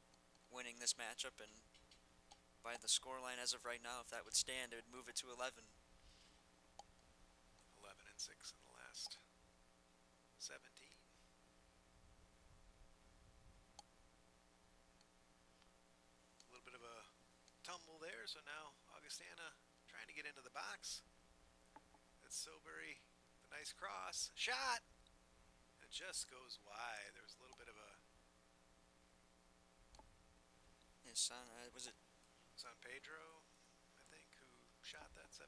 winning this matchup, and by the scoreline as of right now, if that would stand, it would move it to 11. 11-6 in the last 17. A little bit of a tumble there, so now Augustana trying to get into the box. That's Sobury, the nice cross, shot! It just goes wide. There's a little bit of a His son, was it? San Pedro, I think, who shot that 17.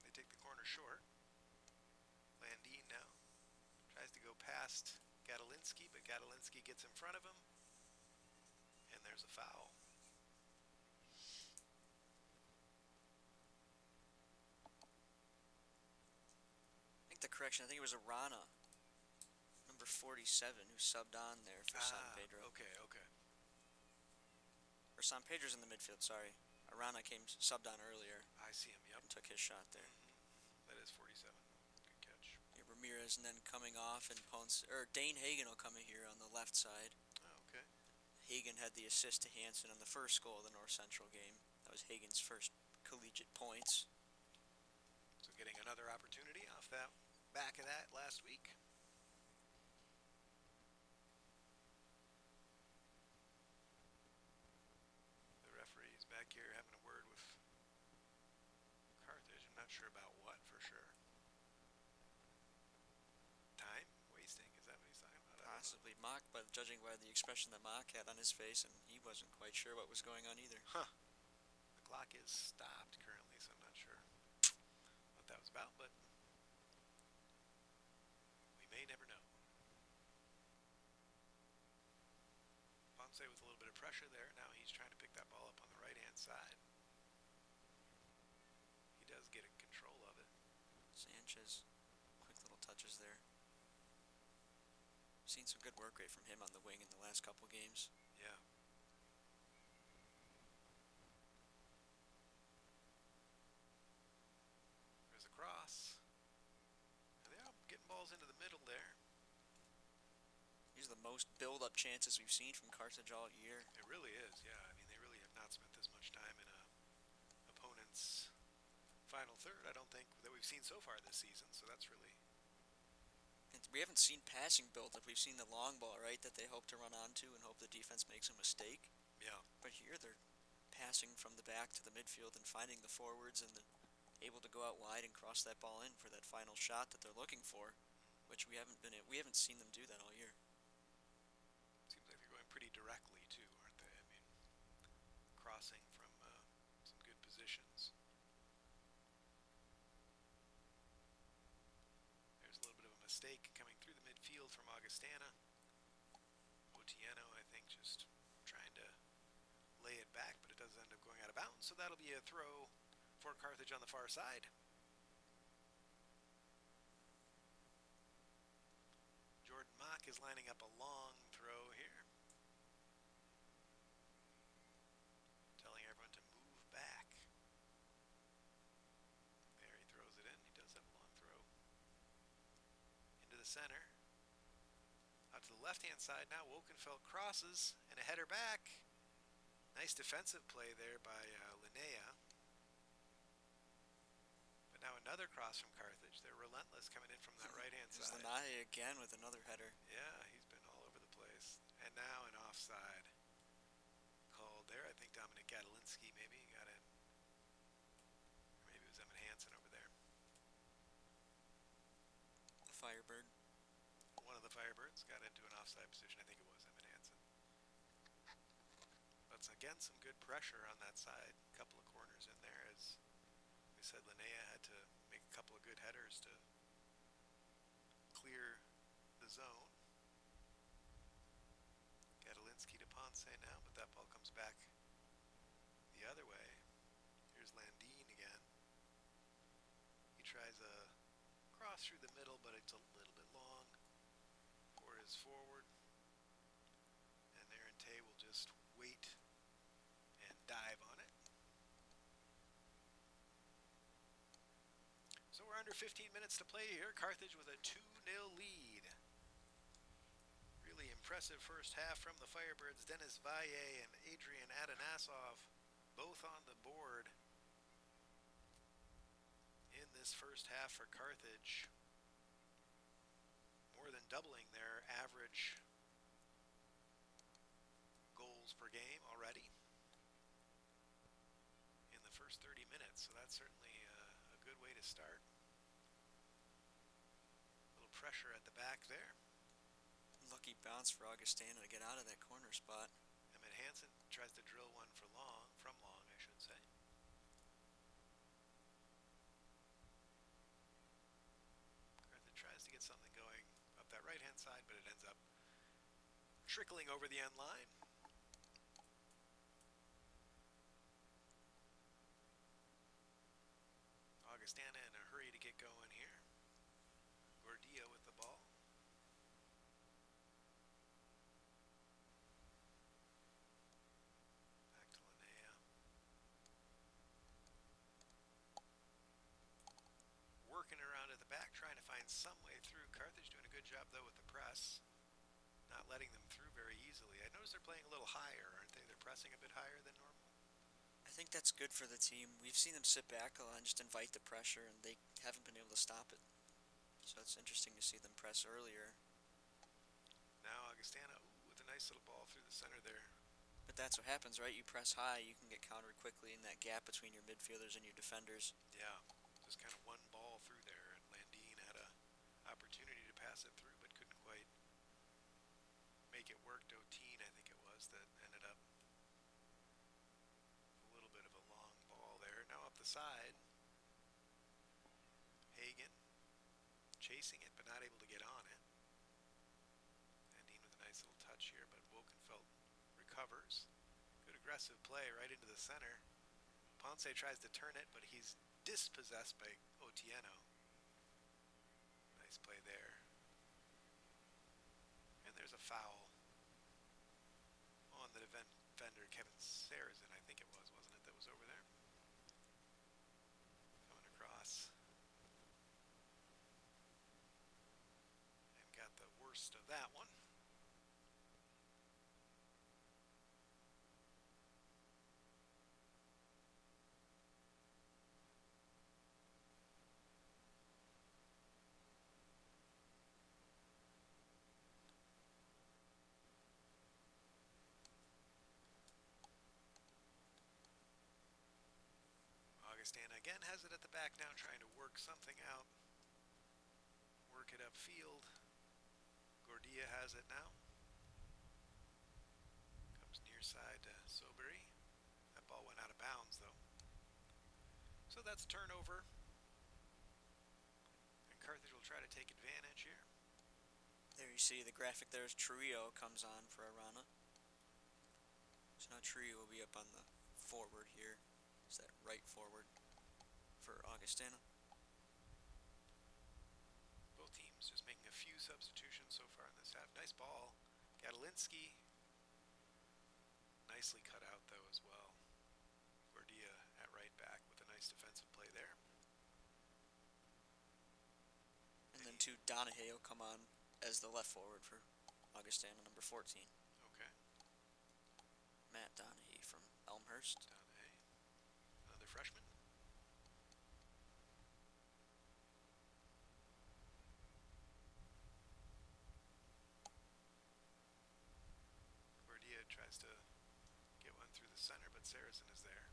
They take the corner short. Landine now tries to go past Gadolinsky, but Gadolinsky gets in front of him, and there's a foul. I think the correction. I think it was Arana, number 47, who subbed on there for San Pedro. Okay. Or San Pedro's in the midfield. Sorry, Arana subbed on earlier I see him, yep. and took his shot there. That is 47. Good catch. Yeah, Ramirez, and then coming off, and Dane Hagen will come in here on the left side. Oh, okay. Hagen had the assist to Hansen on the first goal of the North Central game. That was Hagen's first collegiate points. So getting another opportunity off that back of that last week. The referee's back here having a word with Carthage. I'm not sure about what for sure. Time wasting, is that what he's talking about? I don't know. Possibly Mock, but judging by the expression that Mock had on his face, and he wasn't quite sure what was going on either. Huh. The clock is stopped currently, so I'm not sure what that was about, but we may never know. Ponce with a little bit of pressure there. Now he's trying to pick that ball up on the right-hand side. He does get in control of it. Sanchez, quick little touches there. Seen some good work rate from him on the wing in the last couple games. Yeah. There's a cross. And they're all getting balls into the middle there. These are the most build-up chances we've seen from Carthage all year. It really is, yeah. I mean, they really have not spent this much time in a opponent's final third, I don't think, that we've seen so far this season. So that's really... And we haven't seen passing build-up. We've seen the long ball, right, that they hope to run onto and hope the defense makes a mistake. Yeah. But here they're passing from the back to the midfield and finding the forwards and able to go out wide and cross that ball in for that final shot that they're looking for, which we haven't seen them do that all year. Seems like they're going pretty directly too, aren't they? I mean, crossing from some good positions. There's a little bit of a mistake coming through the midfield from Augustana. Otieno, I think, just trying to lay it back, but it does end up going out of bounds. So that'll be a throw for Carthage on the far side. Jordan Mock is lining up a long throw here, telling everyone to move back. There he throws it in. He does have a long throw. Into the center. Out to the left-hand side now. Wolkenfeld crosses and a header back. Nice defensive play there by Linnea. But now another cross from Carthage. They're relentless coming in from that right-hand There's side. Linnea again with another header. Yeah, he's been all over the place. And now an offside called there. I think Dominic Gadolinsky maybe got in. Or maybe it was Emmett Hansen over there. The Firebird. One of the Firebirds got into an offside position. I think it was Emmett Hansen. But again, some good pressure on that side. A couple of corners in there. As we said, Linnea had to make a couple of good headers to clear the zone. Gadolinsky to Ponce now, but that ball comes back the other way. Here's Landine again. He tries a cross through the middle, but it's a little bit long for his forward. And Aaron Tay will just wait and dive on it. So we're under 15 minutes to play here. Carthage with a 2-0 lead. Really impressive first half from the Firebirds. Dennis Valle and Adrian Adanasov both on the board in this first half for Carthage. More than doubling their average goals per game already in the first 30 minutes. So that's certainly a good way to start. A little pressure at the back there. Lucky bounce for Augustana to get out of that corner spot. Emmett Hansen tries to drill one from long, I should say. Carthage tries to get something going up that right-hand side, but it ends up trickling over the end line. Augustana in a hurry to get going here. Gordillo with the ball. Back to Linnea. Working around at the back, trying to find some way through. Carthage doing a good job, though, with the press. Not letting them through very easily. I notice they're playing a little higher, aren't they? They're pressing a bit higher than normal. I think that's good for the team. We've seen them sit back a lot and just invite the pressure, and they haven't been able to stop it. So it's interesting to see them press earlier. Now Augustana with a nice little ball through the center there. But that's what happens, right? You press high, you can get countered quickly in that gap between your midfielders and your defenders. Yeah, just kind of one ball through there, and Landine had a opportunity to pass it through, but couldn't quite make it work. Doteen, I think it was, that ended up a little bit of a long ball there. Now up the side. Hagen chasing it, but not able to get on it. Landine with a nice little touch here, but Wolkenfeld recovers. Good aggressive play right into the center. Ponce tries to turn it, but he's dispossessed by Otieno. Nice play there. And there's a foul on the defender, Kevin Sarazin, I think it was, wasn't it, that was over there? Coming across. And got the worst of that one. Augustana again has it at the back now, trying to work something out. Work it upfield. Gordia has it now. Comes near side to Sobery. That ball went out of bounds though. So that's turnover. And Carthage will try to take advantage here. There you see the graphic there is Trio comes on for Arana. So now Trio will be up on the forward here. It's that right forward for Augustana. Both teams just making a few substitutions so far in this half. Nice ball. Gadolinsky. Nicely cut out though as well. Gordia at right back with a nice defensive play there. And then to Donahue will come on as the left forward for Augustana, number 14. Okay. Matt Donahue from Elmhurst. Donahue. Another freshman. Gordia tries to get one through the center, but Saracen is there.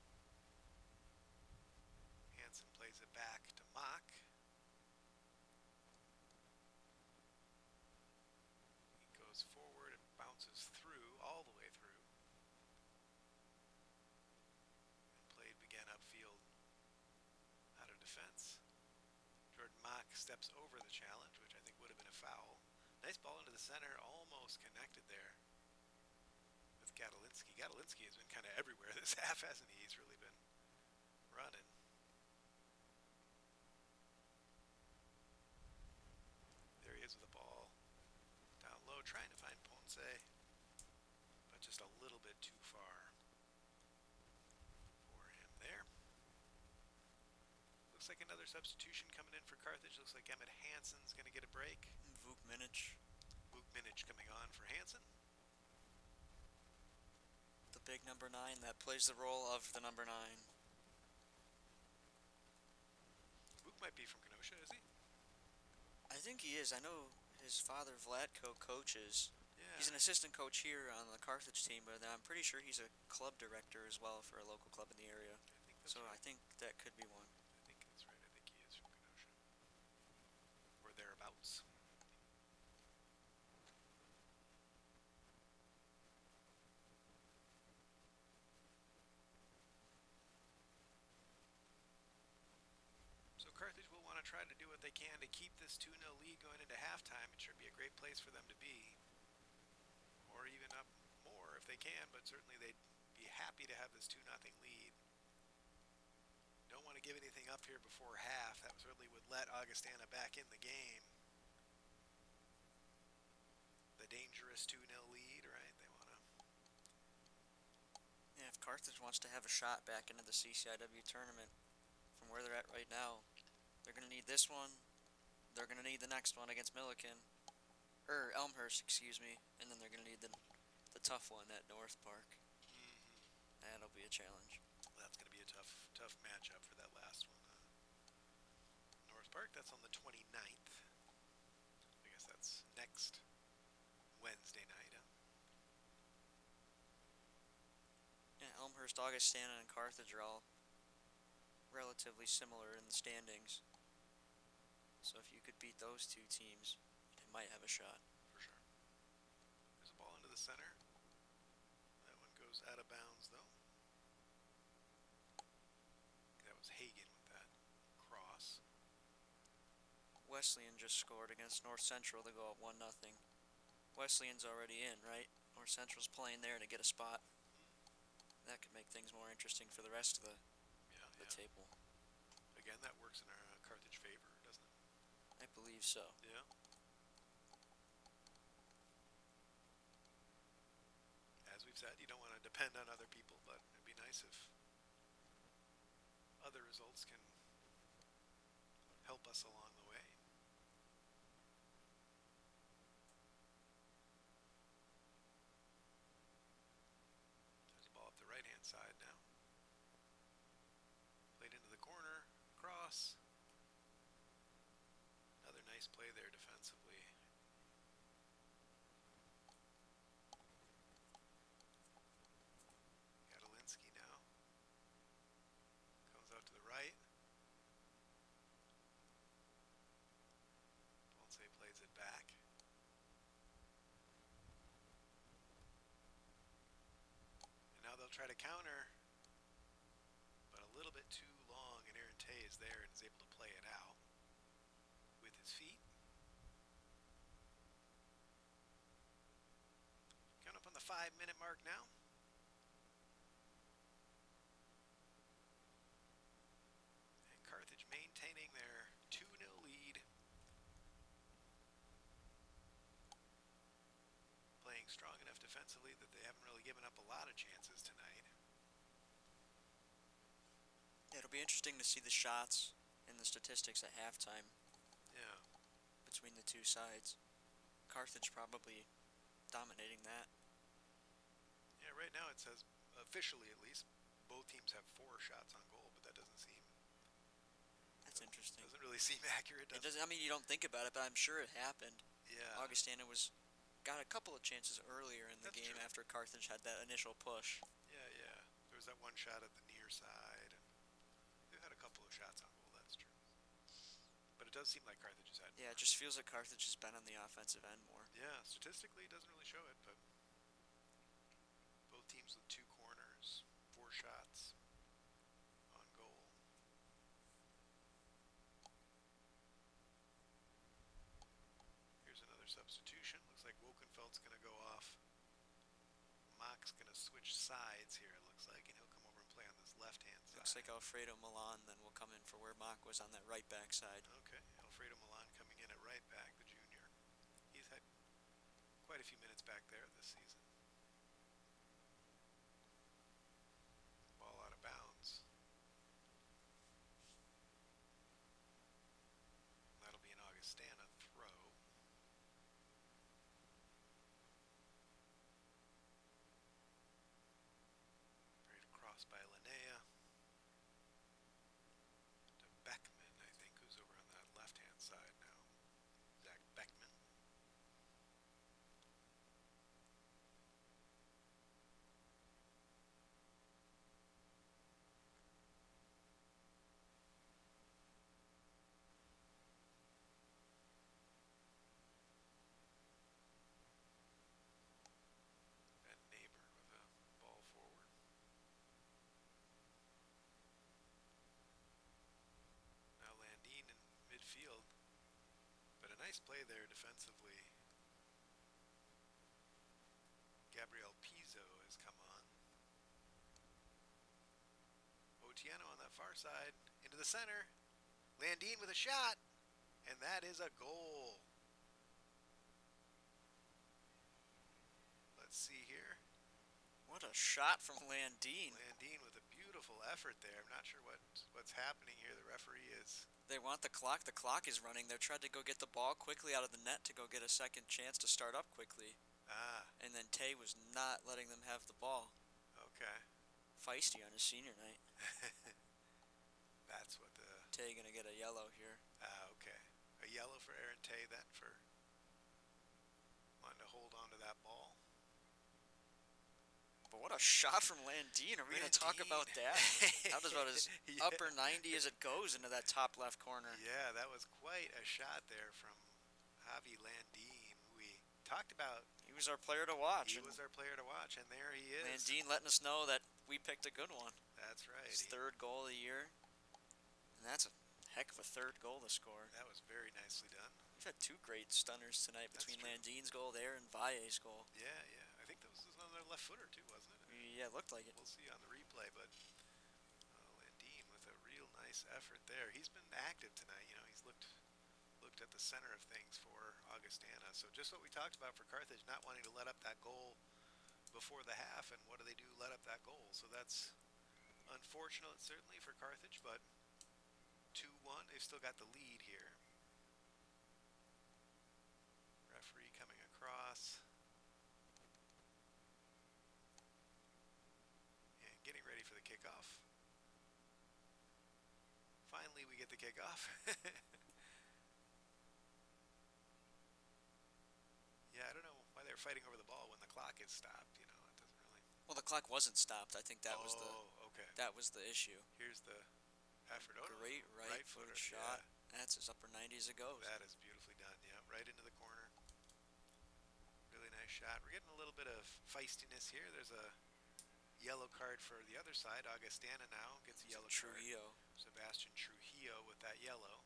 Hansen plays it back to Mock. He goes forward and bounces through, all the way through. And played again upfield out of defense. Jordan Mock steps over the challenge, which I think would have been a foul. Nice ball into the center, almost connected there with Gadolinsky. Gadolinsky has been kind of everywhere this half, hasn't he? He's really been running. There he is with the ball. Down low, trying to find Ponce, but just a little bit too far for him there. Looks like another substitution coming in for Carthage. Looks like Emmett Hansen's going to get a break. Vuk Minich. Vuk Minich coming on for Hansen. The big number 9 that plays the role of the number 9. Vuk might be from Kenosha, is he? I think he is. I know his father Vlatko coaches. Yeah. He's an assistant coach here on the Carthage team, but I'm pretty sure he's a club director as well for a local club in the area. I think that's So right. I think that could be one. I think that's right. I think he is from Kenosha. Or thereabouts. So Carthage will want to try to do what they can to keep this 2-0 lead going into halftime. It should be a great place for them to be. Or even up more if they can, but certainly they'd be happy to have this 2-0 lead. Don't want to give anything up here before half. That certainly would let Augustana back in the game. The dangerous 2-0 lead, right? They want to... Yeah, if Carthage wants to have a shot back into the CCIW tournament from where they're at right now, they're going to need this one. They're going to need the next one against Milliken. Elmhurst, excuse me. And then they're going to need the tough one at North Park. That'll be a challenge. That's going to be a tough matchup for that last one. North Park, that's on the 29th. I guess that's next Wednesday night. Huh? Yeah, Elmhurst, Augustana, and Carthage are all relatively similar in the standings. So if you could beat those two teams, you might have a shot. For sure. There's a ball into the center. That one goes out of bounds, though. That was Hagen with that cross. Wesleyan just scored against North Central to go up 1-0. Wesleyan's already in, right? North Central's playing there to get a spot. That could make things more interesting for the rest of the table. Again, that works in our Carthage favor, doesn't it? I believe so. Yeah. As we've said, you don't want to depend on other people, but it'd be nice if other results can help us along the way. There's a ball up the right-hand side now. Played into the corner, cross. Another nice play there defensively. Gadolinsky now. Comes out to the right. They'll try to counter, but a little bit too long, and Aaron Tay is there and is able to play it out with his feet. Coming up on the 5-minute mark now. And Carthage maintaining their 2-0 lead. Playing strong enough defensively that they haven't really given up a lot of chances tonight. It'll be interesting to see the shots and the statistics at halftime. Yeah. Between the two sides. Carthage probably dominating that. Yeah, right now it says, officially at least, both teams have 4 shots on goal, but that doesn't seem... That's interesting. Doesn't really seem accurate, It doesn't, I mean, you don't think about it, but I'm sure it happened. Yeah. Augustana got a couple of chances earlier in the game after Carthage had that initial push. Yeah, yeah. There was that one shot at the near side. And they've had a couple of shots on goal, that's true. But it does seem like Carthage has had Yeah, more. it just feels like Carthage has been on the offensive end more. Yeah, statistically it doesn't really show it, but both teams with 2 corners, 4 shots on goal. Here's another substitution. Looks like Wokenfeld's going to go off. Mock's going to switch sides here, it looks like, and he'll come over and play on this left-hand side. Looks like Alfredo Milan then will come in for where Mock was on that right back side. Okay, Alfredo Milan coming in at right back, the junior. He's had quite a few minutes back there this season. Ball out of bounds. That'll be an Augustana throw. Right across by Linnea. To Beckman, I think, who's over on that left-hand side now. Zach Beckman. Ben Neighbor with a ball forward. Now Landine in midfield. But a nice play there defensively. Gabriel Pizzo has come on. Otieno on that far side. Into the center. Landine with a shot. And that is a goal. Let's see here. What a shot from Landine. Landine with a beautiful effort there. I'm not sure what's happening here. The referee is... They want the clock. The clock is running. They're trying to go get the ball quickly out of the net to go get a second chance to start up quickly. Ah, And then Tay was not letting them have the ball. okay. Feisty on his senior night. That's what the... Tay gonna get a yellow here. Ah, okay. A yellow for Aaron Tay then for wanting to hold on to that ball. But what a shot from Landine. Are we going to talk about that? That was about as Yeah. upper 90 as it goes into that top left corner. Yeah, that was quite a shot there from Javi Landine, who we talked about. He was our player to watch. He was our player to watch, and there he is. Landine letting us know that we picked a good one. That's right. His 3rd goal of the year. And that's a heck of a 3rd goal to score. That was very nicely done. We've had 2 great stunners tonight That's between true. Landine's goal there and Valle's goal. Yeah, yeah. I think that was on their left footer too, wasn't it? Yeah, it looked like it. We'll see on the replay, but Landine with a real nice effort there. He's been active tonight. You know, he's looked at the center of things for Augustana. So just what we talked about for Carthage, not wanting to let up that goal before the half, and what do they do? Let up that goal. So that's unfortunate, certainly, for Carthage, but 2-1. They've still got the lead here. Referee coming across. And getting ready for the kickoff. Finally, we get the kickoff. Yeah, I don't know why they're fighting over the ball when the clock is stopped. You know, it doesn't really. Well, the clock wasn't stopped. I think that was the okay. issue. Here's the effort. Oh, no, Great right-footed shot. That's as upper 90 as it goes. That is beautifully done. Yeah, right into the corner. Really nice shot. We're getting a little bit of feistiness here. There's a Yellow card for the other side. Augustana now gets a yellow card. Trujillo. Sebastian Trujillo with that yellow.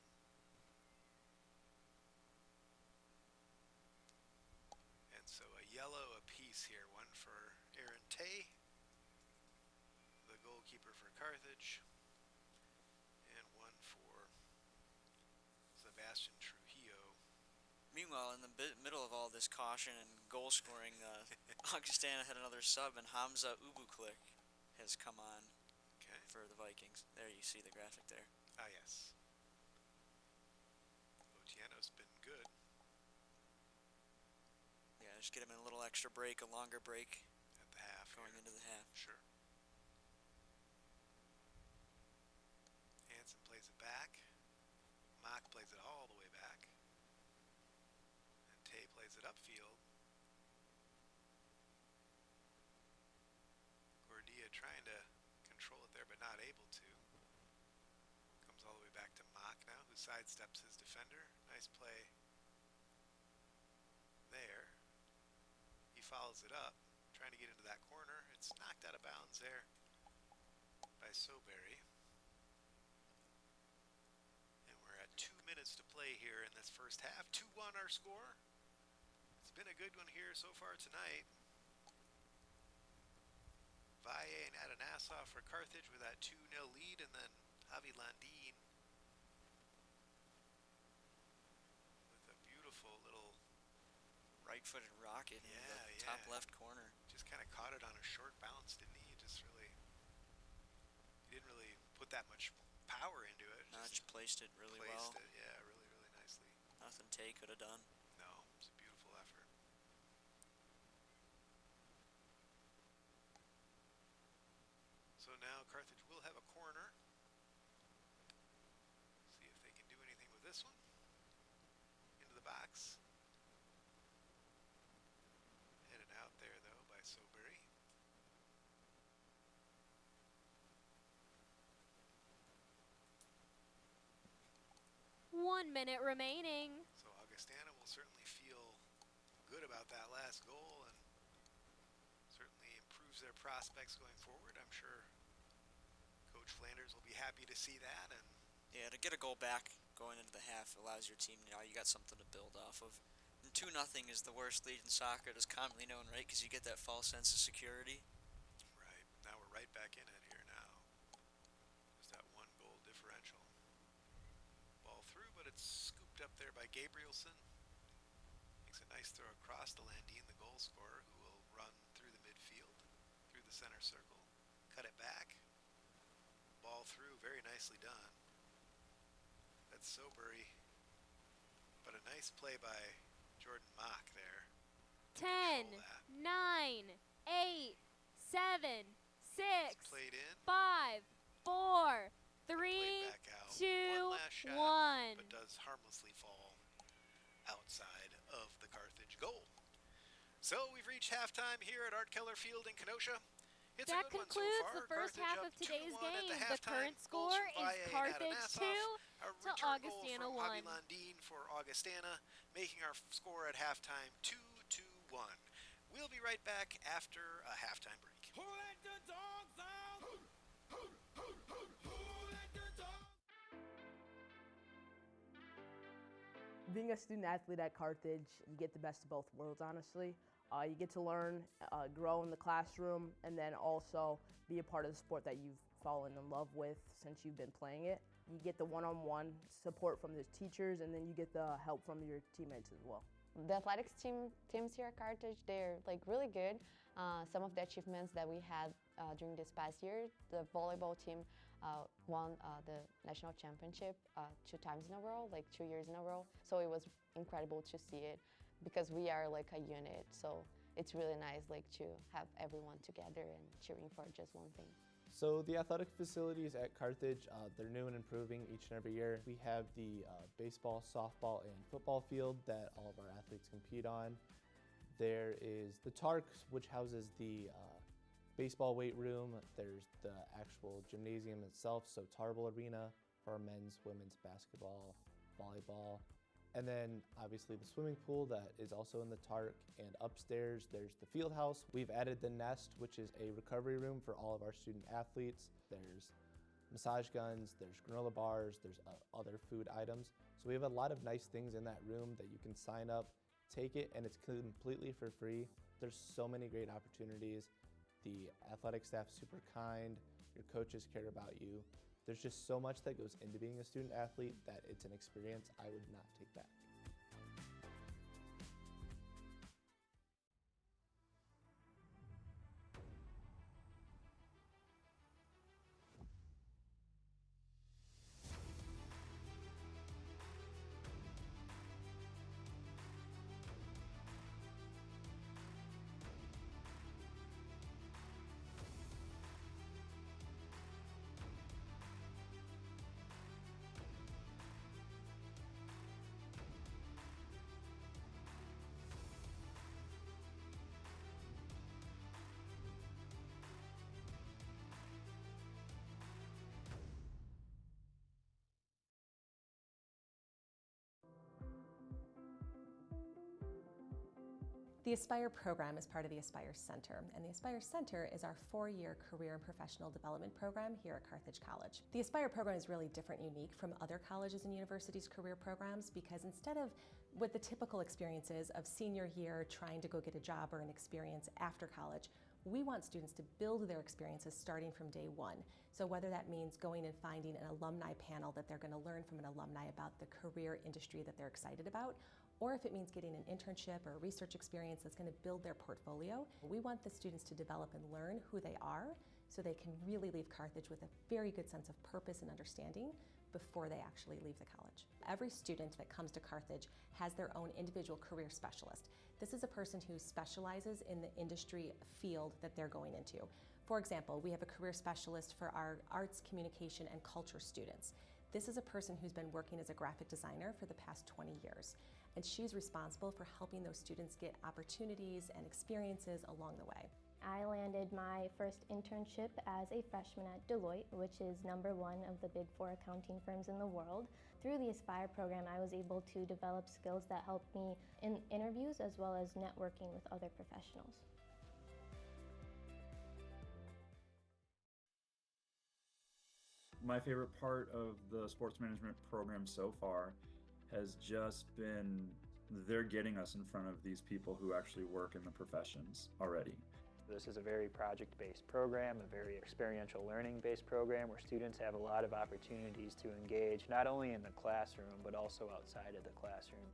And so a yellow apiece here. One for Aaron Tay, the goalkeeper for Carthage, and one for Sebastian Trujillo. Meanwhile, in the middle of all this caution and goal scoring, Augustana had another sub, and Hamza Ubuklik has come on for the Vikings. There you see the graphic there. Ah, yes. Otieno's been good. Yeah, just get him in a little extra break, a longer break. At the half. Going into the half. Sure. Hansen plays it back. Mock plays it all the way back. And Tay plays it upfield. Gordia trying to control it there, but not able to. Comes all the way back to Mock now, who sidesteps his defender. Nice play there. He follows it up, trying to get into that corner. It's knocked out of bounds there by Soberry. And we're at 2 minutes to play here in this first half. 2-1 our score. It's been a good one here so far tonight. Valle and Adanasov for Carthage with that 2-0 lead, and then Javi Landin with a beautiful little Right-footed rocket in the top left corner. Just kind of caught it on a short bounce, didn't he? He didn't really put that much power into it. Just placed it really well. Placed it, yeah, really, really nicely. Nothing Tay could have done. No, it's a beautiful effort. So now Carthage will have a corner. See if they can do anything with this one. Into the box. Headed out there, though, by Soberry. 1 minute remaining. So Augustana will certainly feel good about that last goal and certainly improves their prospects going forward. I'm sure Coach Flanders will be happy to see that. And yeah, to get a goal back going into the half allows your team, you got something to build off of. And 2-0 is the worst lead in soccer. It is commonly known, right? Because you get that false sense of security. Right. Now we're right back in it here now. There's that 1 goal differential. Ball through, but it's scooped up there by Gabrielson. Makes a nice throw across to Landin, the goal scorer, who will run through the midfield, through the center circle. Cut it back. Ball through, very nicely done. That's Soberry. But a nice play by Jordan Mock there. 10, 9, 8, 7, 6, Played in. 5, 4, 3, Played back out. 2, One last shot, 1. but does harmlessly fall outside of the Carthage goal. So we've reached halftime here at Art Keller Field in Kenosha. It's That a good concludes one so far. the first Carthage half up of today's 2-1 at game. The halftime. current Goals score from is Valle and Carthage Adanasov. 2 A to return goal Augustana from 1. Javi Landin for Augustana, making our score at halftime 2-1. We'll be right back after a halftime break. Who let the dogs out? Who let the dogs? Being a student athlete at Carthage, you get the best of both worlds, honestly. You get to learn, grow in the classroom, and then also be a part of the sport that you've fallen in love with since you've been playing it. You get the one-on-one support from the teachers, and then you get the help from your teammates as well. The athletics teams here at Carthage, they're like really good. Some of the achievements that we had during this past year, the volleyball team won the national championship 2 times in a row, like 2 years in a row. So it was incredible to see it because we are like a unit. So it's really nice like to have everyone together and cheering for just one thing. So the athletic facilities at Carthage, they're new and improving each and every year. We have the baseball, softball, and football field that all of our athletes compete on. There is the Tark, which houses the baseball weight room. There's the actual gymnasium itself, so Tarbell Arena for our men's, women's basketball, volleyball. And then obviously the swimming pool that is also in the Tark, and upstairs there's the field house. We've added the Nest, which is a recovery room for all of our student athletes. There's massage guns, there's granola bars, there's other food items. So we have a lot of nice things in that room that you can sign up, take it, and it's completely for free. There's so many great opportunities. The athletic staff's super kind, your coaches care about you. There's just so much that goes into being a student athlete that it's an experience I would not take back. The Aspire program is part of the Aspire Center, and the Aspire Center is our 4-year career and professional development program here at Carthage College. The Aspire program is really different and unique from other colleges and universities' career programs because instead of what the typical experiences of senior year trying to go get a job or an experience after college, we want students to build their experiences starting from day one. So whether that means going and finding an alumni panel that they're going to learn from an alumni about the career industry that they're excited about, or if it means getting an internship or a research experience that's going to build their portfolio, we want the students to develop and learn who they are so they can really leave Carthage with a very good sense of purpose and understanding before they actually leave the college. Every student that comes to Carthage has their own individual career specialist. This is a person who specializes in the industry field that they're going into. For example, we have a career specialist for our arts, communication, and culture students. This is a person who's been working as a graphic designer for the past 20 years. And she's responsible for helping those students get opportunities and experiences along the way. I landed my first internship as a freshman at Deloitte, which is #1 of the Big 4 accounting firms in the world. Through the Aspire program, I was able to develop skills that helped me in interviews as well as networking with other professionals. My favorite part of the sports management program so far has just been they're getting us in front of these people who actually work in the professions already. This is a very project-based program, a very experiential learning-based program where students have a lot of opportunities to engage not only in the classroom but also outside of the classroom.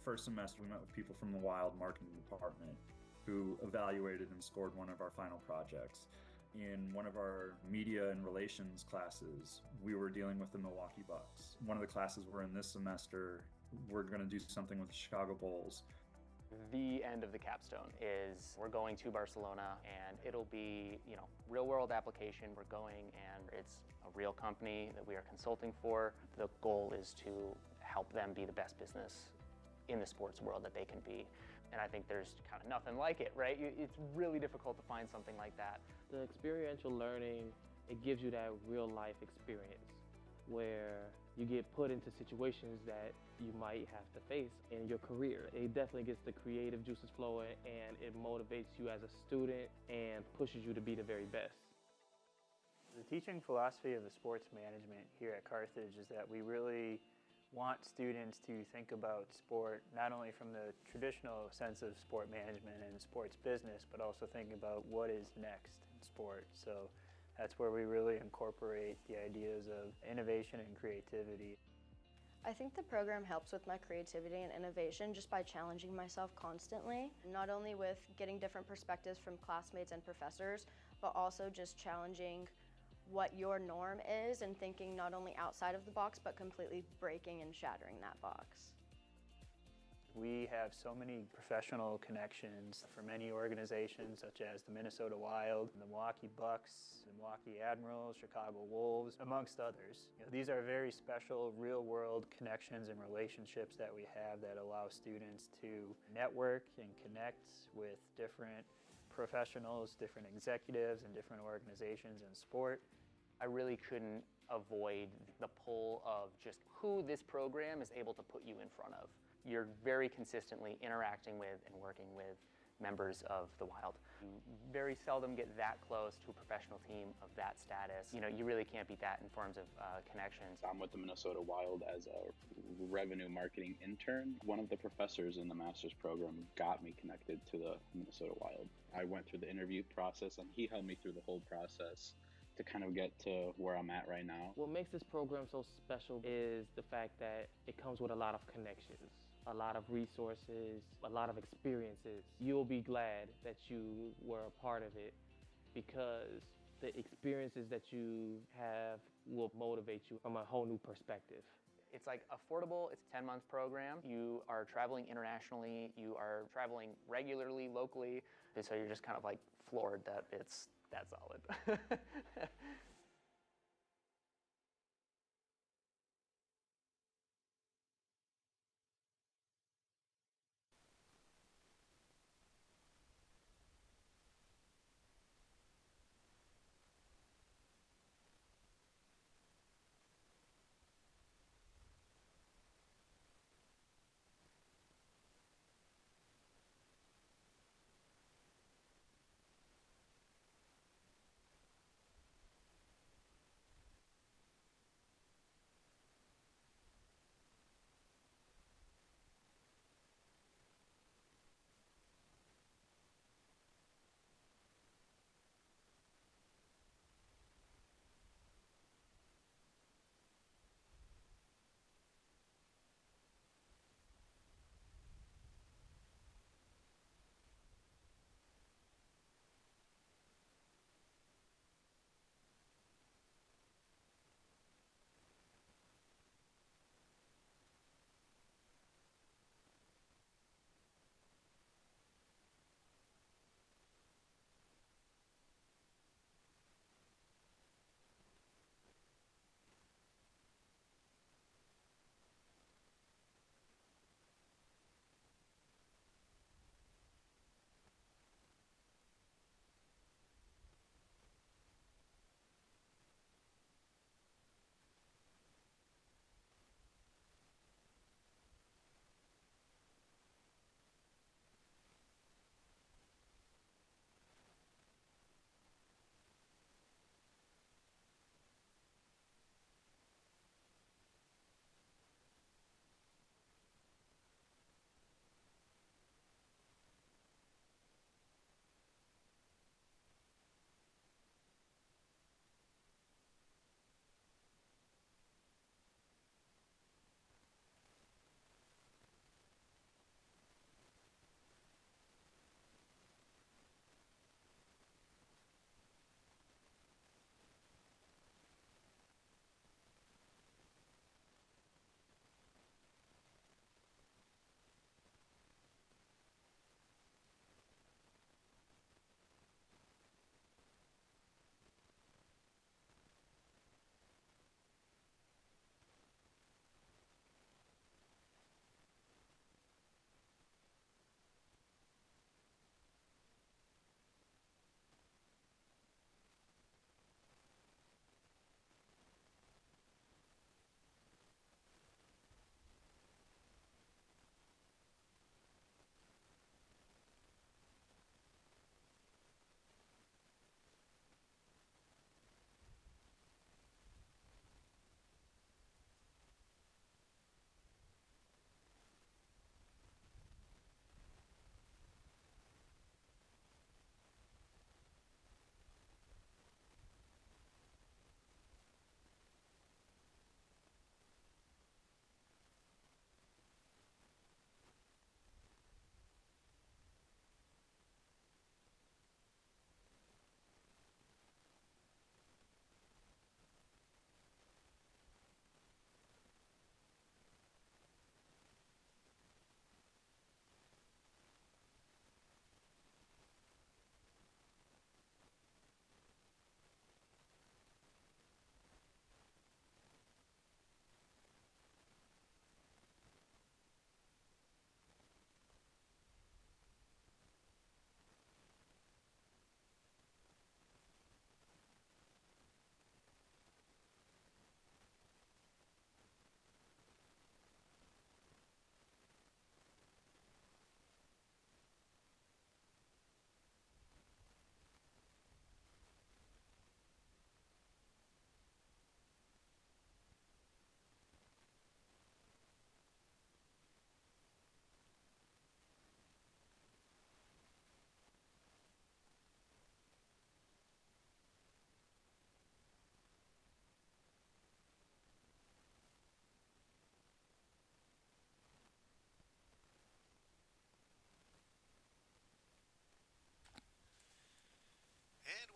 First semester we met with people from the Wild marketing department who evaluated and scored one of our final projects. In one of our media and relations classes, we were dealing with the Milwaukee Bucks. One of the classes we're in this semester, we're going to do something with the Chicago Bulls. The end of the capstone is we're going to Barcelona, and it'll be, real world application. We're going, and it's a real company that we are consulting for. The goal is to help them be the best business in the sports world that they can be. And I think there's kind of nothing like it, right? It's really difficult to find something like that. The experiential learning, it gives you that real life experience where you get put into situations that you might have to face in your career. It definitely gets the creative juices flowing, and it motivates you as a student and pushes you to be the very best. The teaching philosophy of the sports management here at Carthage is that we really want students to think about sport not only from the traditional sense of sport management and sports business, but also think about what is next in sport. So that's where we really incorporate the ideas of innovation and creativity. I think the program helps with my creativity and innovation just by challenging myself constantly, not only with getting different perspectives from classmates and professors, but also just challenging what your norm is and thinking not only outside of the box, but completely breaking and shattering that box. We have so many professional connections for many organizations such as the Minnesota Wild, the Milwaukee Bucks, the Milwaukee Admirals, Chicago Wolves, amongst others. These are very special real-world connections and relationships that we have that allow students to network and connect with different professionals, different executives, and different organizations in sport. I really couldn't avoid the pull of just who this program is able to put you in front of. You're very consistently interacting with and working with members of the Wild. You very seldom get that close to a professional team of that status. You know, you really can't beat that in terms of connections. I'm with the Minnesota Wild as a revenue marketing intern. One of the professors in the master's program got me connected to the Minnesota Wild. I went through the interview process and he held me through the whole process to kind of get to where I'm at right now. What makes this program so special is the fact that it comes with a lot of connections, a lot of resources, a lot of experiences. You'll be glad that you were a part of it because the experiences that you have will motivate you from a whole new perspective. It's like affordable, it's a 10-month program. You are traveling internationally, you are traveling regularly, locally, and so you're just kind of like floored that it's that solid.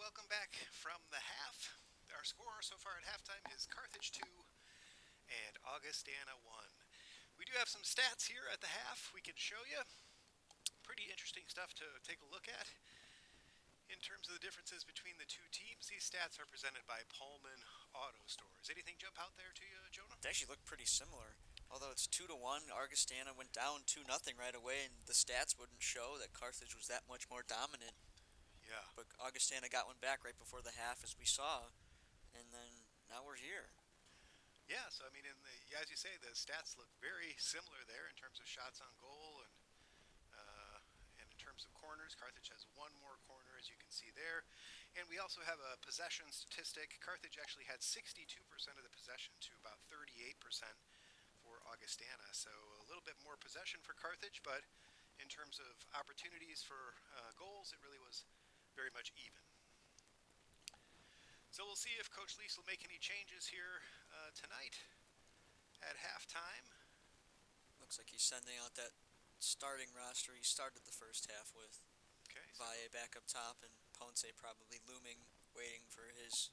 welcome back from the half. Our score so far at halftime is Carthage 2 and Augustana 1. We do have some stats here at the half we can show you. Pretty interesting stuff to take a look at. In terms of the differences between the two teams, these stats are presented by Pullman Auto Stores. Anything jump out there to you, Jonah? They actually look pretty similar. Although it's 2-1, Augustana went down 2-0 right away, and the stats wouldn't show that Carthage was that much more dominant. Yeah. But Augustana got one back right before the half, as we saw, and then now we're here. Yeah, so I mean, as you say, the stats look very similar there in terms of shots on goal and in terms of corners. Carthage has one more corner, as you can see there. And we also have a possession statistic. Carthage actually had 62% of the possession to about 38% for Augustana. So a little bit more possession for Carthage, but in terms of opportunities for goals, it really was very much even. So we'll see if Coach Lease will make any changes here tonight at halftime. Looks like he's sending out that starting roster he started the first half with. Okay. Valle back up top, and Ponce probably looming, waiting for his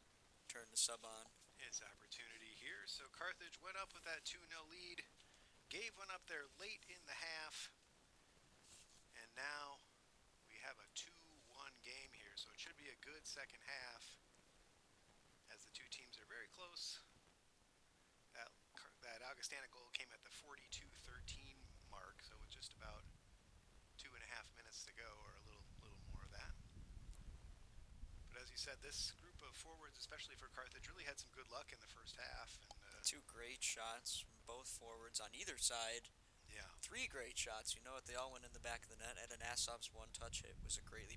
turn to sub on. His opportunity here. So Carthage went up with that 2-0 lead, gave one up there late in the half, and now we have a 2-1 game here. So it should be a good second half as the two teams are very close. That Augustana goal came at the 42-13 mark, so with just about 2.5 minutes to go, or a little more of that. But as you said, this group of forwards, especially for Carthage, really had some good luck in the first half. And, two great shots from both forwards on either side. Yeah. Three great shots. You know what? They all went in the back of the net. Eden Asov's one-touch hit was a great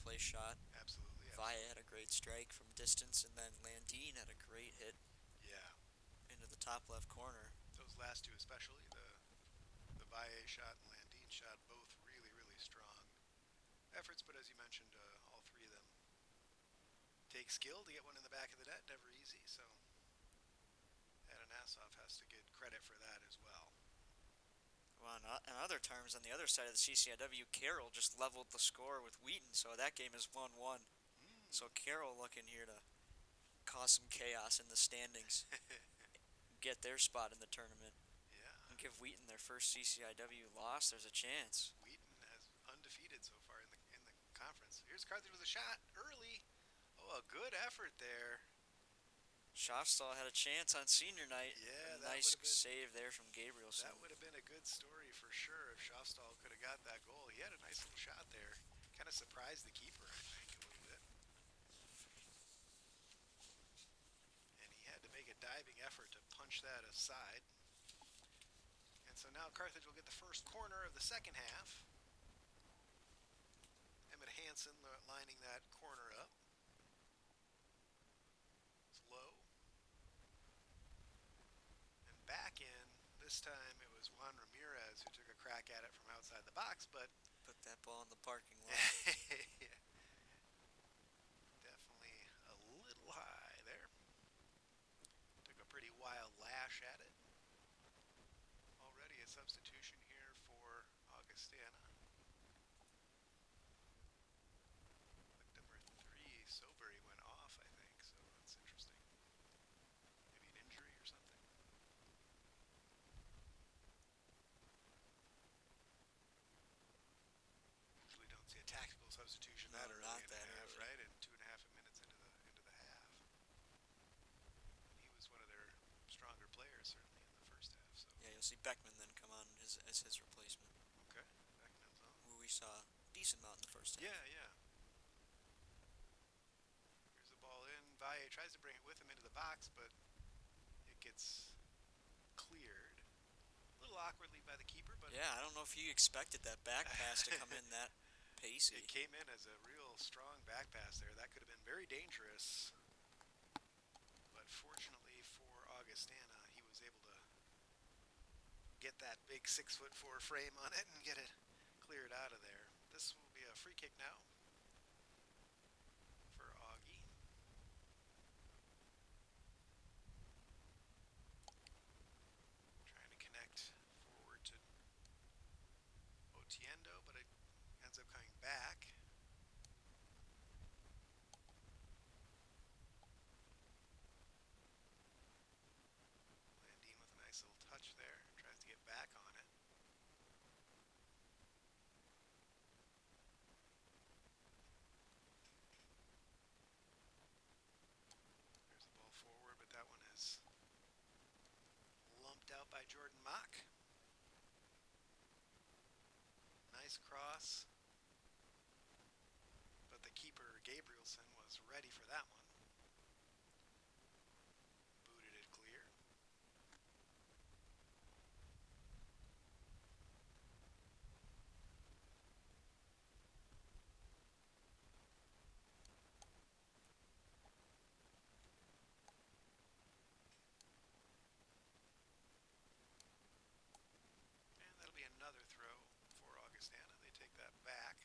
place shot. Absolutely. Valle had a great strike from distance, and then Landine had a great hit. Yeah. Into the top left corner. Those last two, especially the Valle shot and Landine shot, both really, really strong efforts. But as you mentioned, all three of them take skill to get one in the back of the net. Never easy. So Eden Asov has to get credit for that as well. Well, in other terms, on the other side of the CCIW, Carroll just leveled the score with Wheaton, so that game is 1-1. So Carroll looking here to cause some chaos in the standings, get their spot in the tournament, and give Wheaton their first CCIW loss. There's a chance. Wheaton has undefeated so far in the conference. Here's Carthage with a shot early. Oh, a good effort there. Schafstall had a chance on senior night. Yeah, nice save there from Gabrielson. That would have been a good story for sure if Schafstall could have got that goal. He had a nice little shot there. Kind of surprised the keeper, I think, a little bit. And he had to make a diving effort to punch that aside. And so now Carthage will get the first corner of the second half. Emmett Hansen lining that corner up. Back in, this time it was Juan Ramirez who took a crack at it from outside the box, but put that ball in the parking lot. Yeah. Definitely a little high there. Took a pretty wild lash at it. Already a substitution here for Augustana. Like number 3, Sobury went off, I think, so that's interesting. Maybe an injury or something. Tactical substitution that early in the half, right? And 2.5 minutes into the half. He was one of their stronger players, certainly in the first half. So yeah, you'll see Beckman then come on as his replacement. Okay, Beckman's on. Who we saw a decent amount in the first half. Yeah. Here's the ball in. Valle tries to bring it with him into the box, but it gets cleared. A little awkwardly by the keeper, but yeah, I don't know if he expected that back pass to come in that pacey. It came in as a real strong back pass there. That could have been very dangerous. But fortunately for Augustana, he was able to get that big 6'4" frame on it and get it cleared out of there. This will be a free kick now for Augie. Trying to connect forward to Otiendo, but it ends up coming back. Nice cross. But the keeper, Gabrielson, was ready for that one. Booted it clear. And that'll be another throw for Augustana. They take that back.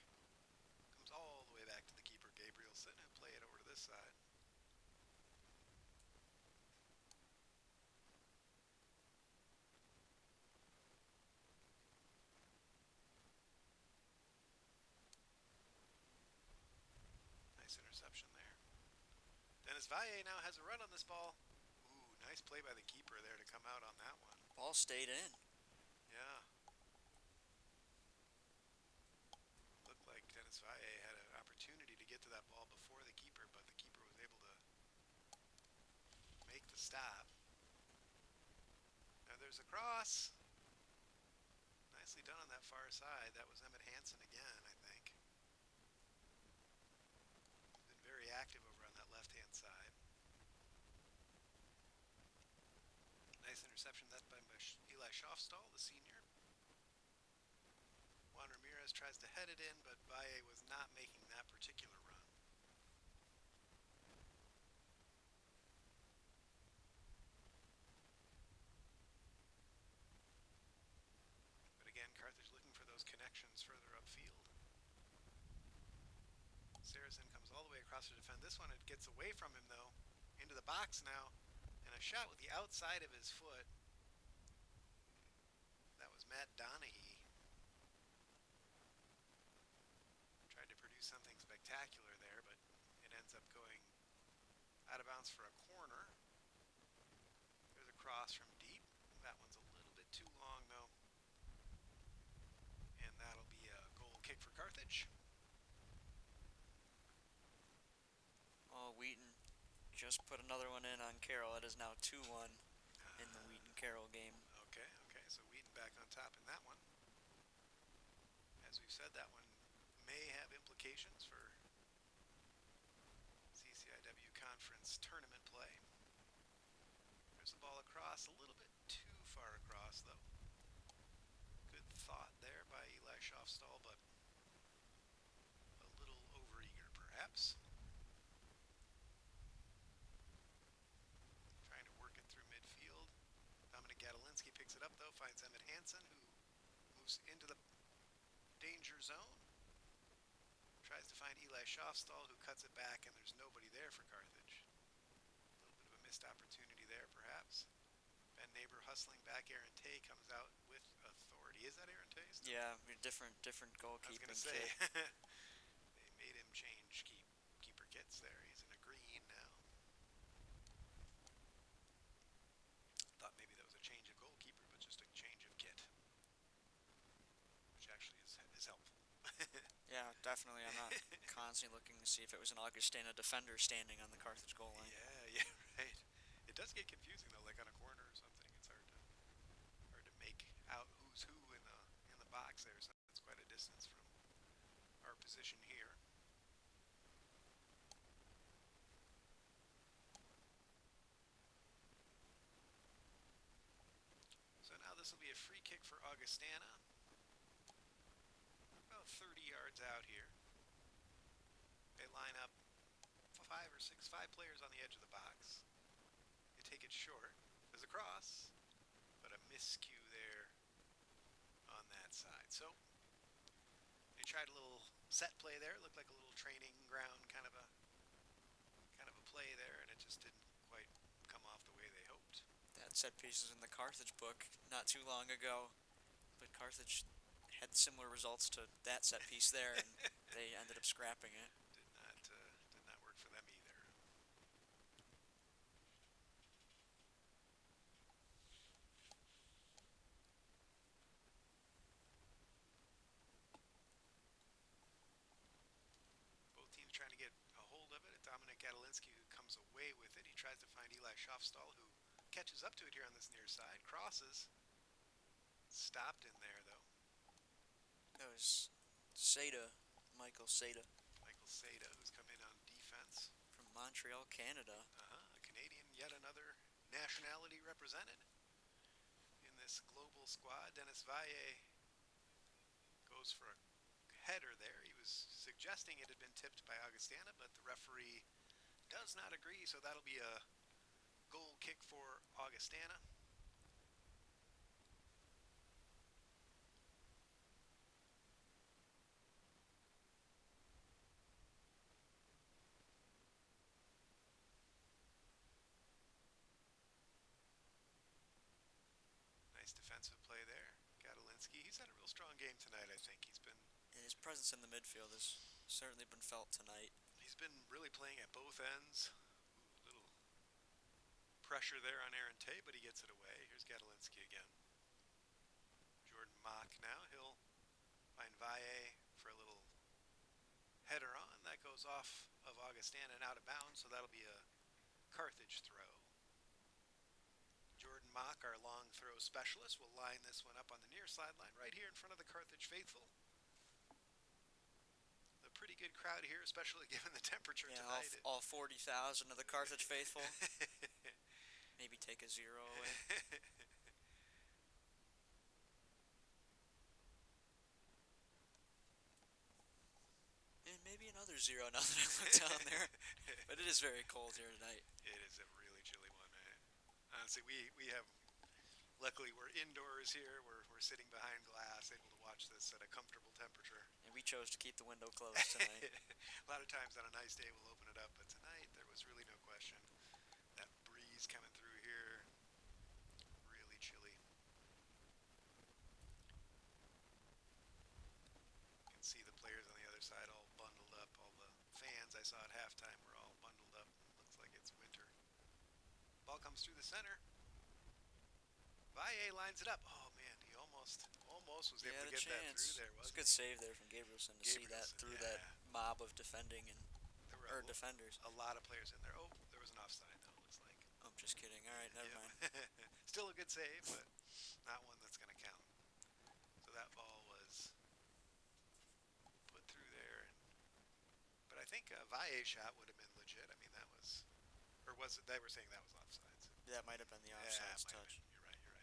Comes all the way back to the keeper, Gabrielson, who play it over to this side. Nice interception there. Dennis Valle now has a run on this ball. Ooh, nice play by the keeper there to come out on that one. Ball stayed in. Yeah. Looked like Dennis Valle had an opportunity to get to that ball before the keeper, but the keeper was able to make the stop. Now there's a cross. Nicely done on that far side. That was Emmett Hansen again, I think. Been very active over on that left-hand side. Nice interception. That's by Eli Schaufstall, the senior. Juan Ramirez tries to head it in, but Valle was not making that particular run. But again, Carthage looking for those connections further upfield. Saracen comes all the way across to defend this one. It gets away from him, though, into the box now. And a shot with the outside of his foot. That was Matt Donahue. Tried to produce something spectacular there, but it ends up going out of bounds for a corner. There's a cross from deep. That one's a little bit too long, though. And that'll be a goal kick for Carthage. Oh, Wheaton just put another one in on Carroll. It is now 2-1 in the Wheaton-Carroll game. Okay, so Wheaton back on top in that one. As we've said, that one may have implications for CCIW conference tournament play. There's the ball across, a little bit too far across, though. Good thought there by Eli Schaufstall, but a little overeager, perhaps. Trying to work it through midfield. Dominic Gadolinsky picks it up, though, finds Emmett Hansen, who moves into the danger zone. Tries to find Eli Schaufstall, who cuts it back, and there's nobody there for Carthage. A little bit of a missed opportunity there, perhaps. Ben Neighbor hustling back. Aaron Tay comes out with authority. Is that Aaron Tay still? Yeah, different goalkeeping. I was going to say. They made him change keeper kits there. He's in a green now. Thought maybe that was a change of goalkeeper, but just a change of kit. Which actually is helpful. Yeah, definitely. I'm not constantly looking to see if it was an Augustana defender standing on the Carthage goal line. Yeah, right. It does get confusing though, like on a corner or something. It's hard to make out who's who in the box there. So that's quite a distance from our position here. So now this will be a free kick for Augustana. About 30 yards out here. They line up five players on the edge of the box. They take it short. There's a cross, but a miscue there on that side. So they tried a little set play there. It looked like a little training ground kind of a play there, and it just didn't quite come off the way they hoped. That set piece is in the Carthage book not too long ago, but Carthage had similar results to that set piece there, and they ended up scrapping it. Did not work for them either. Both teams trying to get a hold of it. Dominic Gadolinsky, who comes away with it. He tries to find Eli Schaufstall, who catches up to it here on this near side. Crosses. Stopped in there, though. It was Michael Seda Michael Seda, who's come in on defense. from Montreal, Canada. A Canadian, yet another nationality represented in this global squad. Dennis Valle goes for a header there. He was suggesting it had been tipped by Augustana, but the referee does not agree, so that'll be a goal kick for Augustana. Nice defensive play there. Gadolinsky, he's had a real strong game tonight, I think. His presence in the midfield has certainly been felt tonight. He's been really playing at both ends. Ooh, little pressure there on Aaron Tay, but he gets it away. Here's Gadolinsky again. Jordan Mock now. He'll find Valle for a little header on. That goes off of Augustana and out of bounds, so that'll be a Carthage throw. Jordan Mock, our long throw specialist, will line this one up on the near sideline right here in front of the Carthage faithful. A pretty good crowd here, especially given the temperature tonight. All 40,000 of the Carthage faithful. Maybe take a zero away. And maybe another zero now that I look down there. But it is very cold here tonight. It is a really chilly one, man. Honestly, we have, luckily we're indoors here. We're sitting behind glass, able to watch this at a comfortable temperature. And we chose to keep the window closed tonight. A lot of times on a nice day we'll open it up, but tonight there was really no question. That breeze coming through here, really chilly. You can see the players on the other side all bundled up. All the fans I saw at halftime were all bundled up. Looks like it's winter. Ball comes through the center. Valle lines it up. Oh man, he almost was able to get that through there. It was a good save there from Gabrielson to see that through that mob of defending and defenders. A lot of players in there. Oh, there was an offside though, it looks like. I'm just kidding. All right, never mind. Still a good save, but not one that's going to count. So that ball was put through there. But I think Valle's shot would have been legit. I mean, that was, or was it? They were saying that was offsides. That might have been the offsides touch. You're right. Yeah.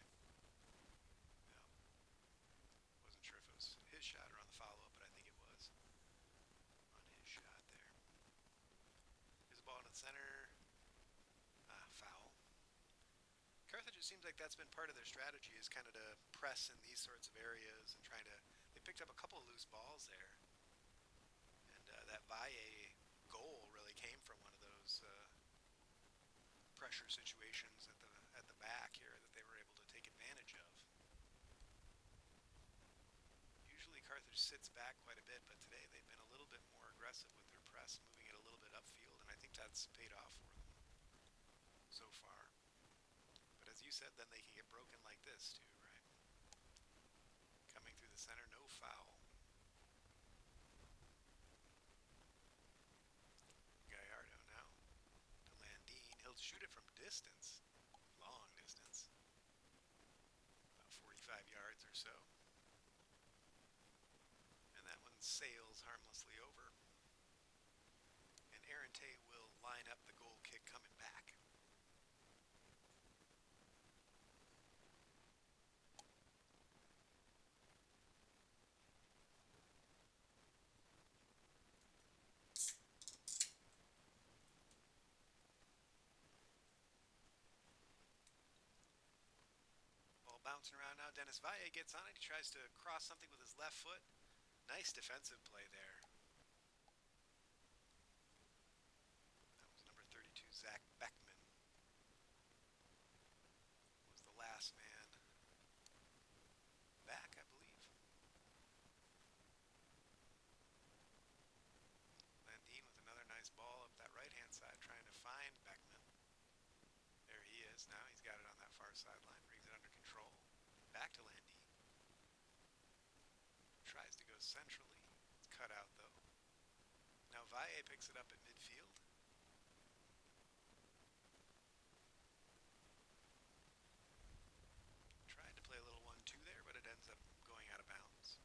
Wasn't sure if it was his shot or on the follow-up, but I think it was on his shot there. Here's the ball in the center. Foul. Carthage, it seems like that's been part of their strategy, is kind of to press in these sorts of areas and trying to. They picked up a couple of loose balls there, and that Valle goal really came from one of those pressure situations at the back here that they were able to take advantage of. Usually Carthage sits back quite a bit, but today they've been a little bit more aggressive with their press, moving it a little bit upfield, and I think that's paid off for them so far. But as you said, then they can get broken like this too, right? Coming through the center, no foul. Gallardo now to Landine. He'll shoot it from distance, long distance, about 45 yards or so. And that one sails harmlessly over. And Aaron Tay will line up the goal kick coming back. Bouncing around now. Dennis Valle gets on it. He tries to cross something with his left foot. Nice defensive play there. That was number 32, Zach Beckman. Was the last man back, I believe. Landine with another nice ball up that right-hand side, trying to find Beckman. There he is now. He's got it on that far sideline. Brings it under control. Back to Landine. Tries to go centrally. It's cut out though. Now Valle picks it up at midfield. Tried to play a little 1-2 there, but it ends up going out of bounds.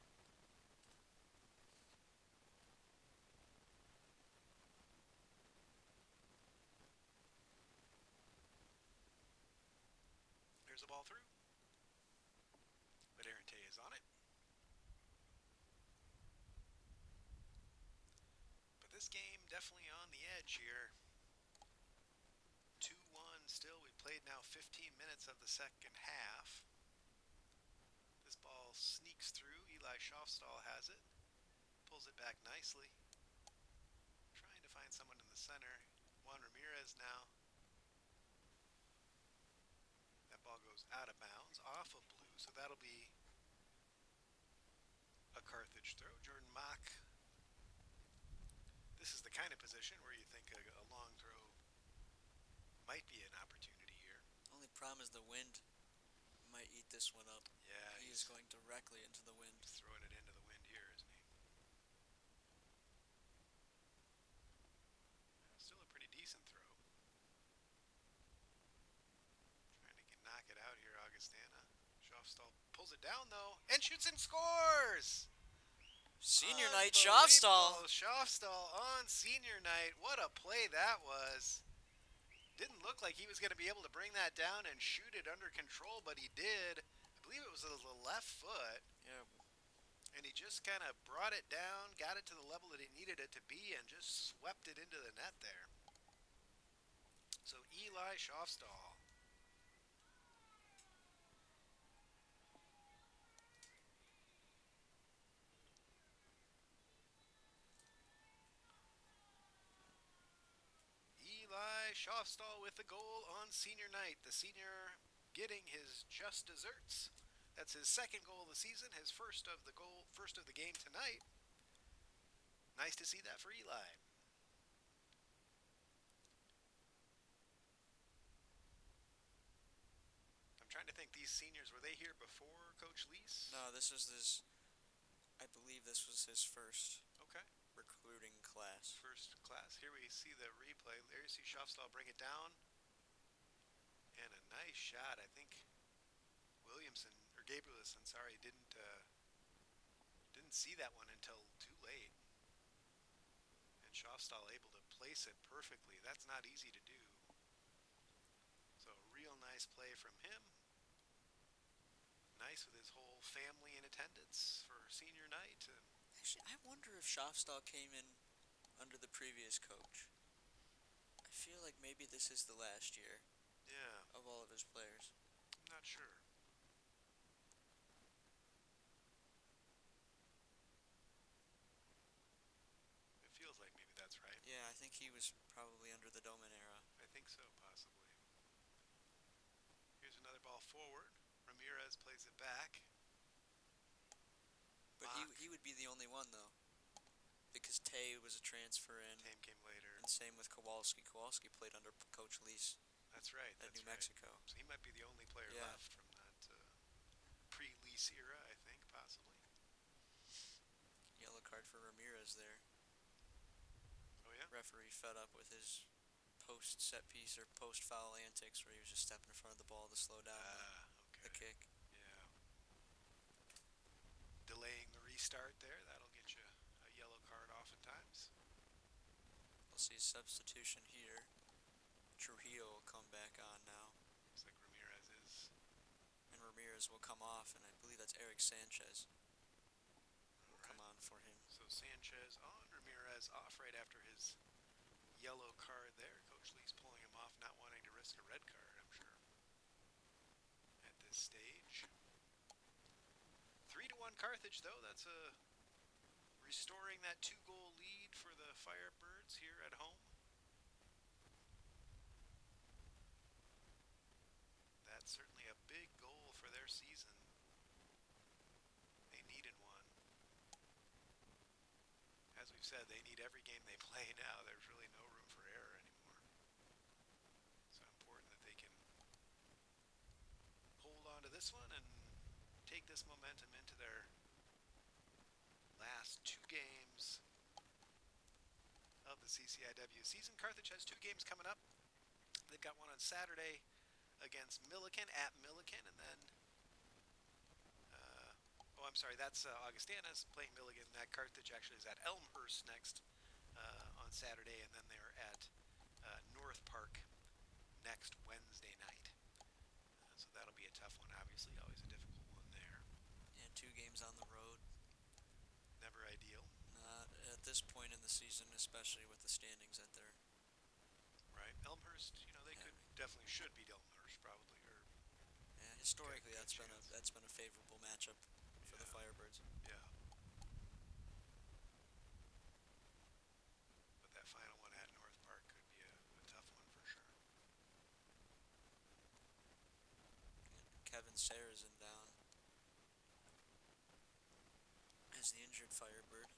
the ball through. But Arente is on it. But this game definitely on the edge here. 2-1 still. We played now 15 minutes of the second half. This ball sneaks through. Eli Schofstall has it. Pulls it back nicely. Trying to find someone in the center. Juan Ramirez now. That ball goes out of bounds, off of blue, so that'll be a Carthage throw. Jordan Mock. This is the kind of position where you think a long throw might be an opportunity here. Only problem is the wind might eat this one up. Yeah, he is going directly into the wind. He's throwing it into the wind here, isn't he? Still a pretty decent throw. Trying to knock it out here, Augustana. Schofstall pulls it down, though, and shoots and scores! Senior night, Schofstall. Schofstall on senior night. What a play that was. Didn't look like he was going to be able to bring that down and shoot it under control, but he did. I believe it was the left foot. Yeah. And he just kind of brought it down, got it to the level that he needed it to be, and just swept it into the net there. So Eli Schofstall. Eli Schofstall with the goal on senior night. The senior getting his just desserts. That's his second goal of the season, his first of the game tonight. Nice to see that for Eli. I'm trying to think, these seniors, were they here before Coach Lease? No, I believe this was his first recruiting class. First class. Here we see the replay. There you see Schofstall bring it down. And a nice shot. I think Gabrielson, didn't see that one until too late. And Schofstall able to place it perfectly. That's not easy to do. So a real nice play from him. Nice with his whole family in attendance for senior night. Actually, I wonder if Schofstall came in under the previous coach. I feel like maybe this is the last year. Yeah. Of all of his players. I'm not sure. It feels like maybe that's right. Yeah, I think he was probably under the Doman era. I think so, possibly. Here's another ball forward. Ramirez plays it back. But he would be the only one, though. Because Tay was a transfer in. Tay came later. And same with Kowalski. Kowalski played under Coach Lease. That's right. At New Mexico. So he might be the only player left from that pre-Lease era, I think, possibly. Yellow card for Ramirez there. Oh, yeah? Referee fed up with his post-set piece or post-foul antics where he was just stepping in front of the ball to slow down the kick. Yeah. Delaying the restart there, that'll get you a yellow card oftentimes. We'll see a substitution here. Trujillo will come back on now. Looks like Ramirez is. And Ramirez will come off, and I believe that's Eric Sanchez. Will come on for him. So Sanchez on, Ramirez off right after his yellow card there. Coach Lee's pulling him off, not wanting to risk a red card, I'm sure, at this stage. 3-1 Carthage, though. That's restoring that 2-goal lead for the Firebirds here at home. That's certainly a big goal for their season. They needed one. As we've said, they need every game they play now. There's really no room for error anymore. So important that they can hold on to this one and take this momentum into their last 2 games of the CCIW season. Carthage has 2 games coming up. They've got one on Saturday against Milliken, at Milliken, and then that's Augustana's playing Milliken. That Carthage actually is at Elmhurst next on Saturday, and then they're at North Park next Wednesday night. So that'll be a tough the season, especially with the standings that they're Right. Elmhurst, they could definitely should beat Elmhurst probably, or historically good that's chance. been a favorable matchup for the Firebirds. Yeah. But that final one at North Park could be a tough one for sure. Kevin Sarrazin down as the injured Firebird.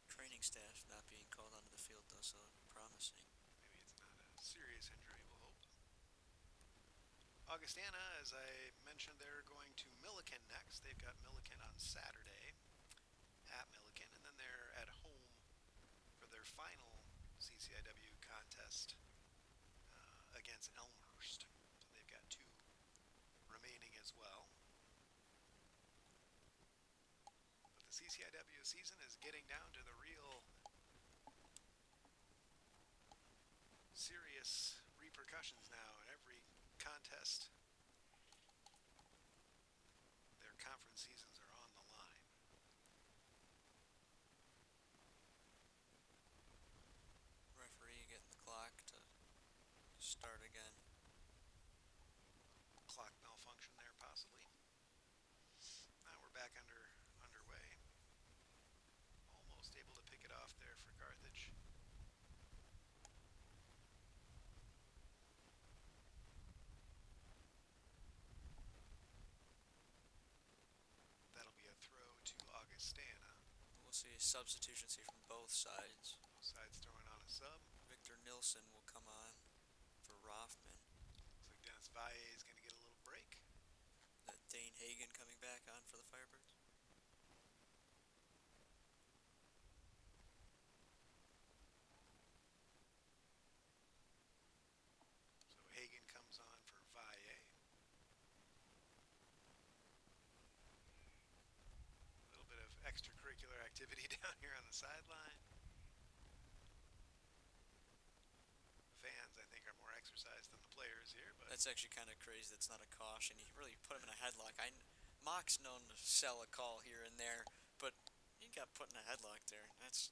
Training staff not being called onto the field though, so promising. Maybe it's not a serious injury, we'll hope. Augustana, as I mentioned, they're going to Milliken next. They've got Milliken on Saturday at Milliken, and then they're at home for their final CCIW contest against Elmhurst. So they've got two remaining as well. But the CCIW season is getting down to the real serious repercussions now in every contest. Their conference seasons are on the line. Referee getting the clock to start again. Clock malfunction there possibly. Now we're back underway. Almost able to pick it off there for Carthage. That'll be a throw to Augustana. We'll see substitutions here from both sides. Both sides throwing on a sub. Victor Nilsson will come on for Rothman. Looks like Dennis Valle is going to get a little break. Dane Hagen coming back on for the Firebirds. So Hagen comes on for Valle. A little bit of extracurricular activity down here on the sideline. Fans, I think, are more exercised than the players here. But That's actually kind of crazy. That's not a caution. He really put him in a headlock. Mock's known to sell a call here and there, but he got put in a headlock there. That's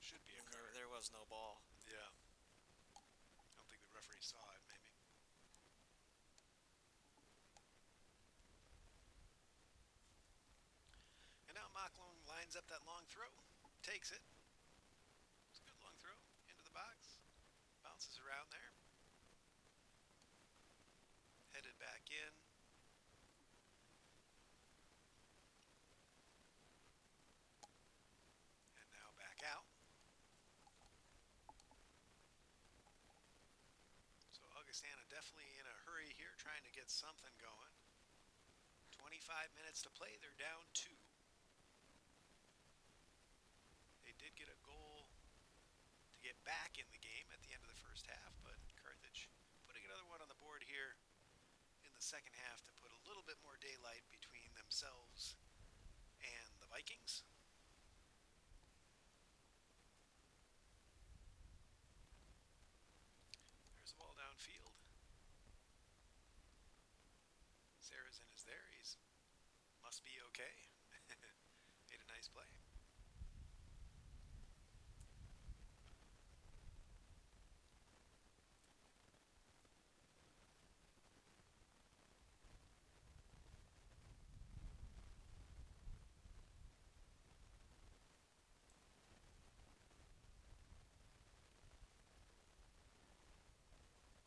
should be a card. There was no ball. Yeah. I don't think the referee saw it, maybe. And now Mock lines up that long throw. Takes it. It's a good long throw. Into the box. Bounces around there. Headed back in. And now back out. So Augustana definitely in a hurry here, trying to get something going. 25 minutes to play. They're down 2. They did get a goal to get back in the game at the end of the first half, but Carthage putting another one on the board here in the second half to put a little bit more daylight between themselves and the Vikings. There's the ball downfield. Sarrazin is there. He's must be okay. Made a nice play.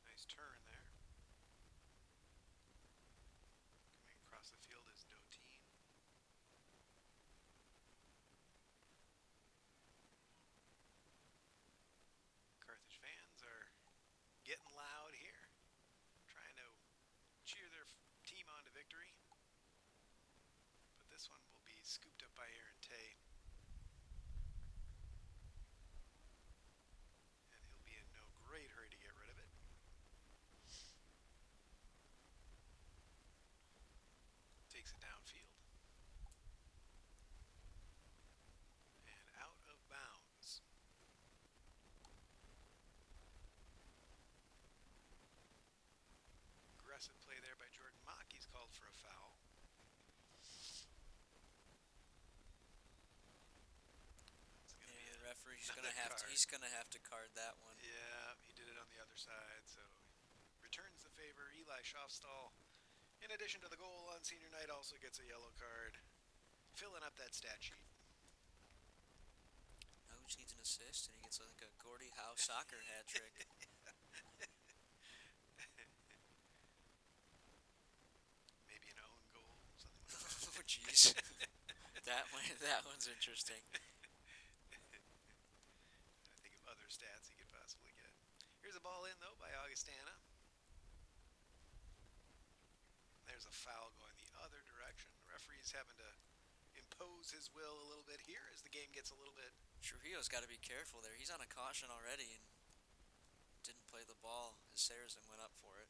Nice turn there. Coming across the field is Doteen. Carthage fans are getting loud here, trying to cheer their team on to victory. But this one will be scooped up by Aaron Tay. And he'll be in no great hurry to get rid of it. Takes it downfield. And out of bounds. Aggressive play there by Jordan Mock. He's called for a foul. he's Another gonna have to. card. He's gonna have to card that one. Yeah, he did it on the other side, so returns the favor. Eli Schofstall, in addition to the goal on senior night, also gets a yellow card, filling up that stat sheet. Now he needs an assist, and he gets like a Gordie Howe soccer hat trick. Maybe an own goal, something like that. Oh, jeez. that one's interesting. I think of other stats he could possibly get. Here's a ball in, though, by Augustana. There's a foul going the other direction. The referee's having to impose his will a little bit here as the game gets a little bit... Trujillo's got to be careful there. He's on a caution already and didn't play the ball as Saracen went up for it.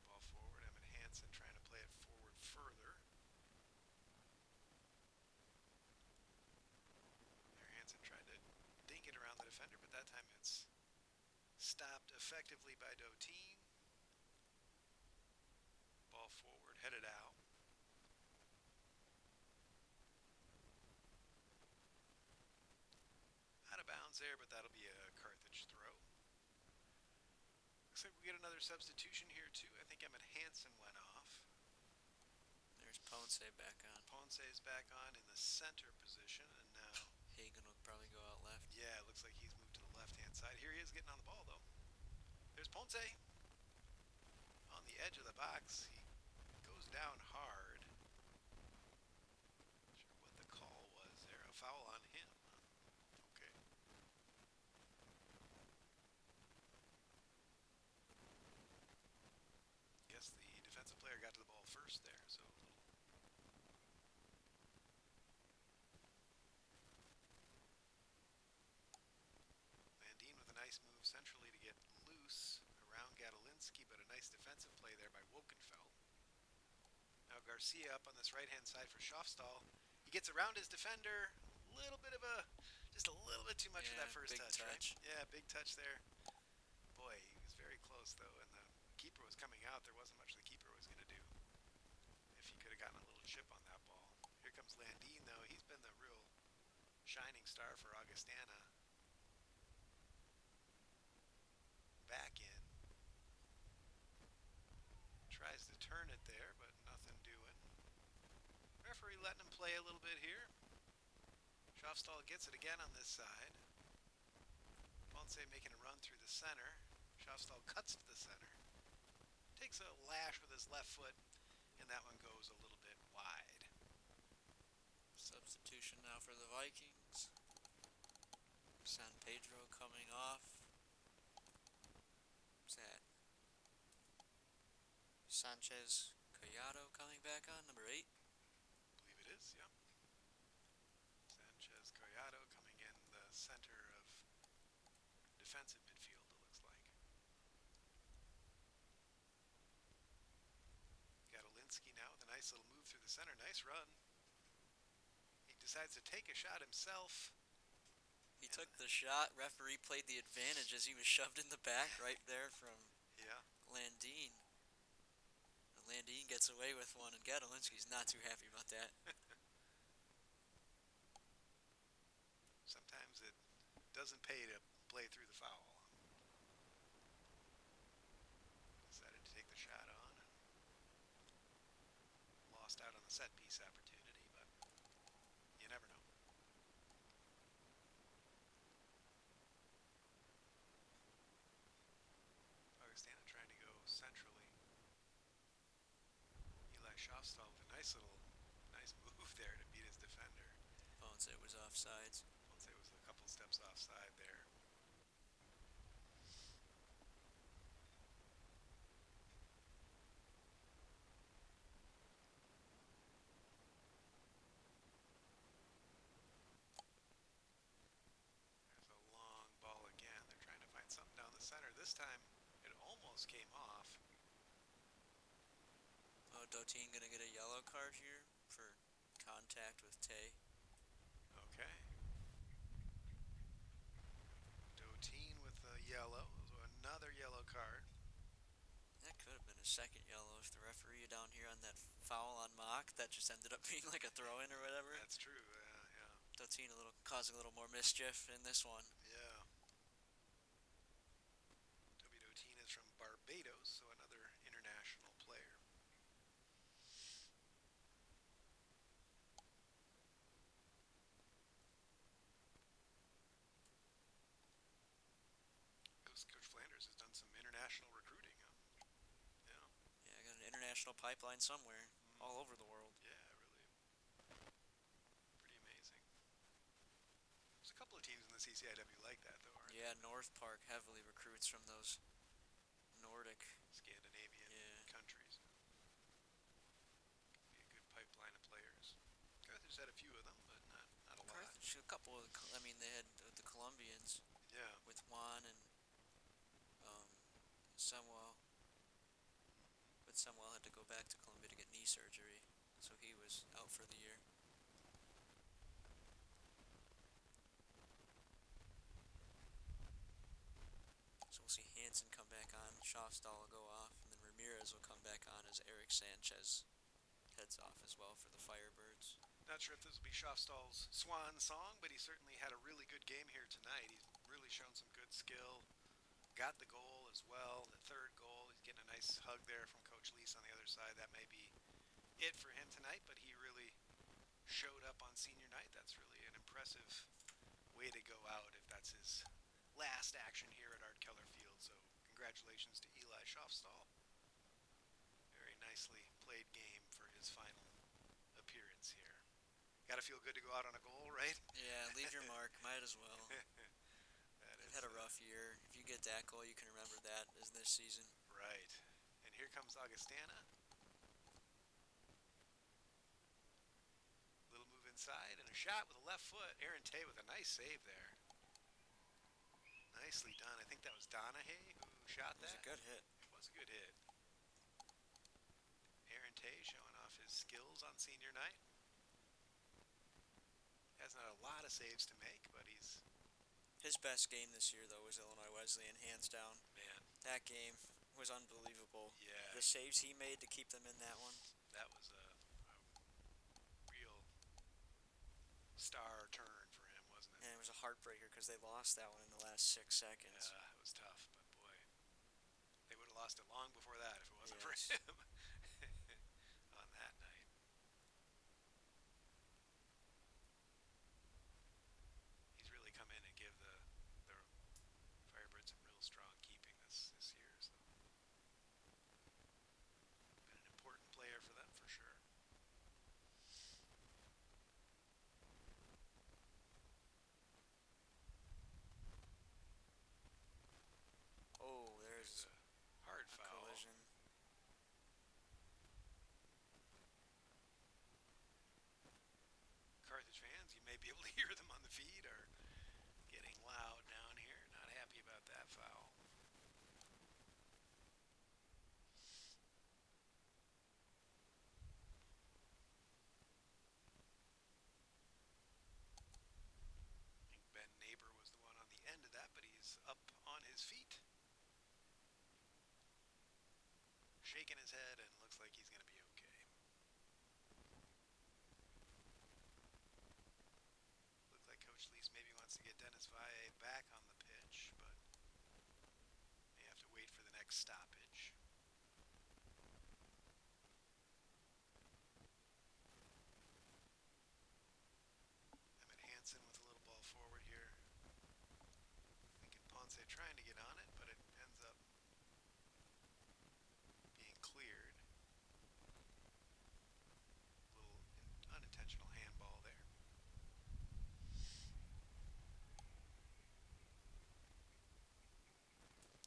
Ball forward. Emmett Hansen trying to play it forward further. There, Hansen tried to dink it around the defender, but that time it's stopped effectively by Doteen. Ball forward, headed out. Out of bounds there, but that'll be a Carthage throw. Looks like we get another substitution here too. I think Emmett Hansen went off. There's Ponce back on. Ponce's back on in the center position, and now Hagen will probably go out left. yeah, it looks like he's moved to the left-hand side. Here he is getting on the ball, though. There's Ponce on the edge of the box. He goes down hard. Not sure what the call was there. A foul on him. Okay. Guess the defensive player got to the ball first there, so a little... Landine with a nice move centrally to get loose around Gadolinsky, but a nice defensive play there by Wokenfeld. Now Garcia up on this right-hand side for Schofstall. He gets around his defender. Just a little bit too much for that first big touch, touch. right? Yeah, big touch there. Boy, he was very close, though, and the keeper was coming out. There wasn't much the keeper was going to do if he could have gotten a little chip on that ball. Here comes Landine, though. He's been the real shining star for Augustana. Back in. Tries to turn it there, but nothing doing. Referee letting him play a little bit here. Schofstall gets it again on this side. Ponce making a run through the center. Schofstall cuts to the center. Takes a lash with his left foot, and that one goes a little bit wide. Substitution now for the Vikings. San Pedro coming off. What's that? Sanchez Collado coming back on, number 8. I believe it is, yeah. Sanchez Collado coming in the center of defensive midfield, it looks like. Gadolinsky now with a nice little move through the center. Nice run. He decides to take a shot himself. He took the shot. Referee played the advantage as he was shoved in the back right there from Landine. And Landine gets away with one, and Gadolinsky's not too happy about that. Sometimes it doesn't pay to play through the foul. Decided to take the shot on and lost out on the set piece opportunity, but you never know. Augustana trying to go centrally. Eli Schofstall with a nice move there to beat his defender. Ponce was offsides. Ponce was a couple steps offside there. There's a long ball again. They're trying to find something down the center. This time it almost came off. Oh, Doteen gonna get a yellow card here for contact with Tay. Okay. a second yellow if the referee down here on that foul on Mock that just ended up being like a throw-in or whatever. That's true. Yeah. Doteen causing a little more mischief in this one. Yeah. Toby Doteen is from Barbados, so another international player. Coach Flanders has done some international recruiting. Yeah, got an international pipeline somewhere, all over the world. Yeah, really. Pretty amazing. There's a couple of teams in the CCIW like that, though, aren't Yeah, North Park heavily recruits from those Nordic, Scandinavian countries. Be a good pipeline of players. Carthage had a few of them, but not a lot. Carthage, a couple of, I mean, they had the Colombians. Yeah. With Juan and Samuel. But Samuel had to go back to Colombia to get knee surgery, so he was out for the year. So we'll see Hansen come back on, Schaafstal will go off, and then Ramirez will come back on as Eric Sanchez heads off as well for the Firebirds. Not sure if this will be Schaafstal's swan song, but he certainly had a really good game here tonight. He's really shown some good skill. Got the goal as well, the third goal. He's getting a nice hug there from Coach Leese on the other side. That may be it for him tonight, but he really showed up on senior night. That's really an impressive way to go out if that's his last action here at Art Keller Field. So congratulations to Eli Schaafstal. Very nicely played game for his final appearance here. Got to feel good to go out on a goal, right? Yeah, leave your mark. Might as well. They've had a rough year. If you get that goal, you can remember that as this season. Right. And here comes Augustana. Little move inside and a shot with a left foot. Aaron Tay with a nice save there. Nicely done. I think that was Donahue who shot that. It was a good hit. It was a good hit. Aaron Tay showing off his skills on senior night. Has not a lot of saves to make, but he's... His best game this year, though, was Illinois Wesleyan, hands down. Man. That game was unbelievable. Yeah. The saves he made to keep them in that one. That was a real star turn for him, wasn't it? And it was a heartbreaker because they lost that one in the last 6 seconds. Yeah, it was tough, but boy, they would have lost it long before that if it wasn't for Yes. him on that night. He's really come in and give the Firebirds some real strong keeping this year. So been an important player for them for sure. Oh, there's a hard a foul. collision. Carthage fans, you may be able to hear them on the feed, are getting loud down here. Not happy about that foul. I think Ben Neighbor was the one on the end of that, but he's up on his feet. Shaking his head and looks like he's going to be okay. Looks like Coach Leese maybe wants to get Dennis Valle back on the pitch, but may have to wait for the next stoppage. Emmett Hansen with a little ball forward here. Thinking Ponce trying to get on it, but it ends up being cleared. Little unintentional handball there.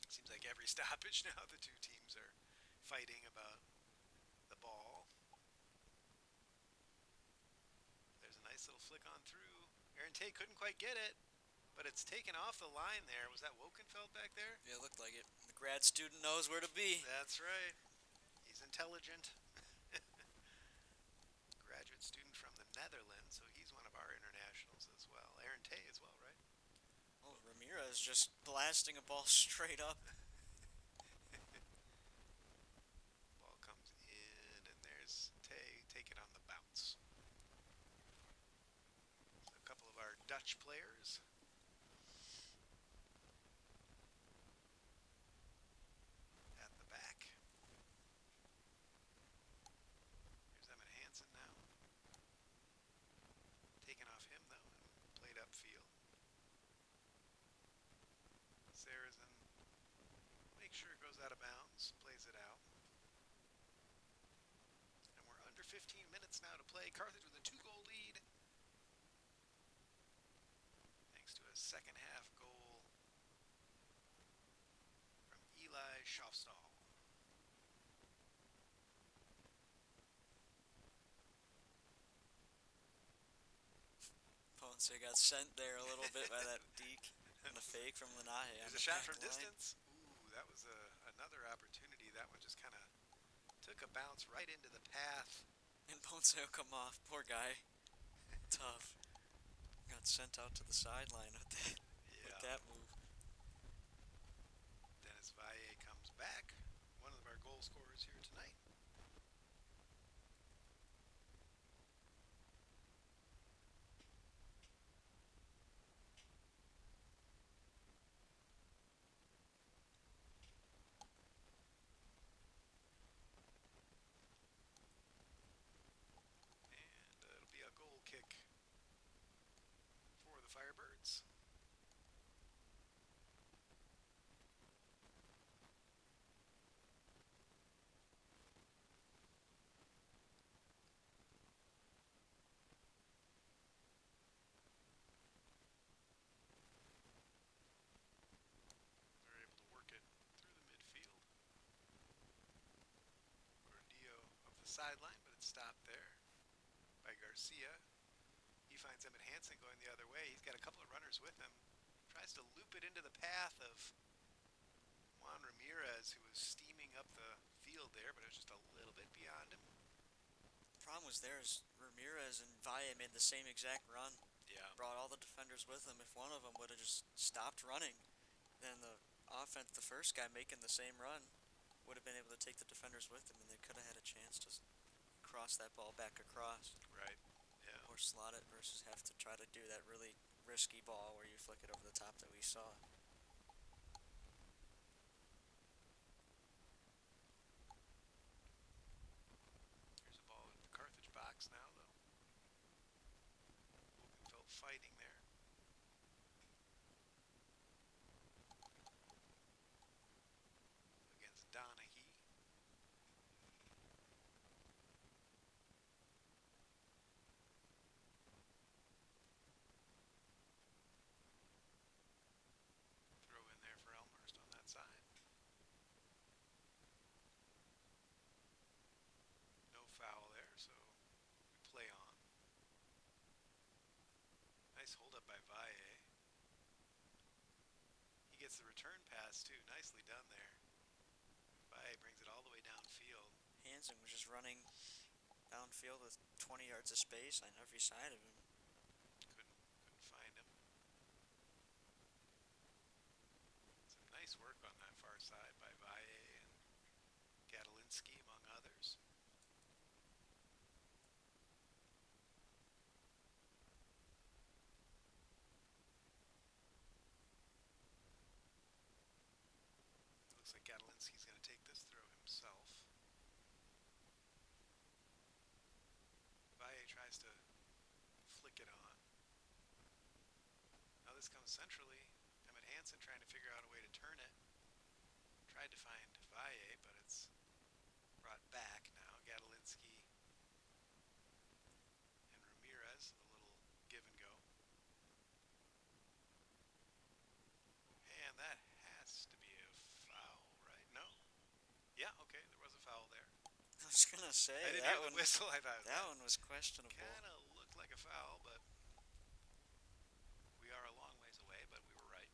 Seems like every stoppage now the two teams are fighting about the ball. There's a nice little flick on through. Aaron Tate couldn't quite get it, but it's taken off the line there. Was that Wokenfeld back there? Yeah, it looked like it. The grad student knows where to be. That's right. He's intelligent. Graduate student from the Netherlands, so he's one of our internationals as well. Aaron Tay as well, right? Oh, Ramirez just blasting a ball straight up. bench players. At the back. Here's Emmett Hansen now. Taken off him though and played upfield. Saracen makes sure it goes out of bounds, plays it out. And we're under 15 minutes now to play. Carthage with a 2-goal lead. Thanks to a second half goal from Eli Schaufstall. Ponce got sent there a little bit by that deke and the fake from Lanahe. There's a shot from distance. Ooh, that was another opportunity. That one just kind of took a bounce right into the path. And Ponce will come off. Poor guy. Tough. Got sent out to the sideline with that move. Dennis Valle comes back. One of our goal scorers here tonight. It'll be a goal kick for the Firebirds. They're able to work it through the midfield. Gordillo of the sideline, but it's stopped there by Garcia. He finds Emmett Hansen going the other way. He's got a couple of runners with him. Tries to loop it into the path of Juan Ramirez, who was steaming up the field there, but it was just a little bit beyond him. Problem was there is Ramirez and Valle made the same exact run. Yeah. Brought all the defenders with them. If one of them would have just stopped running, then the offense, the first guy making the same run, would have been able to take the defenders with him, and they could have had a chance to cross that ball back across. Right. Yeah. Or slot it versus have to try to do that really risky ball where you flick it over the top that we saw. Here's a ball into the Carthage box now, though. Wogenfeld fighting there. Against Donahue. Throw in there for Elmhurst on that side. No foul there, so we play on. Nice hold up by Valle. He gets the return pass too. Nicely done there. Valle brings it all the way downfield. Hansen was just running downfield with 20 yards of space on every side of him. Couldn't find him. Some nice work on that far side by Valle and Gadolinsky, among others. Looks like Gadolinsky's going to take this throw himself. Valle tries to flick it on. Now this comes centrally. Emmett Hansen trying to figure out a way to turn it. Tried to find Valle, but it's brought back now. Gadolinsky and Ramirez, a little give and go. And that has to be a foul, right? No? Yeah, okay, there was a foul there. I was gonna say I didn't that hear one. the whistle. I thought that one was questionable. Kind of looked like a foul, but we are a long ways away. But we were right.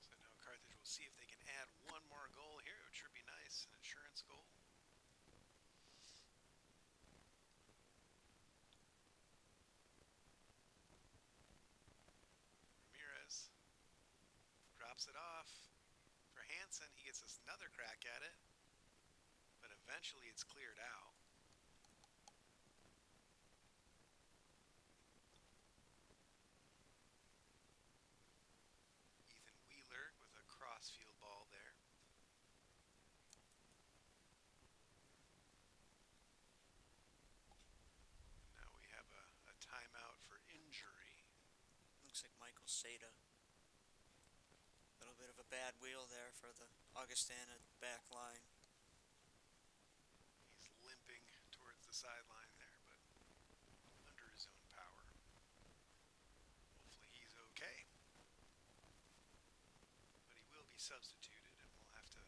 So now Carthage will see if they can add one more goal here, which should be nice, an insurance goal. Ramirez drops it off for Hansen. Hansen. He gets another crack at it, but eventually it's cleared out. Ethan Wheeler with a crossfield ball there. Now we have a timeout for injury. Looks like Michael Seda. A little bit of a bad wheel there for the Augustana back line. He's limping towards the sideline there, but under his own power. Hopefully he's okay. But he will be substituted, and we'll have to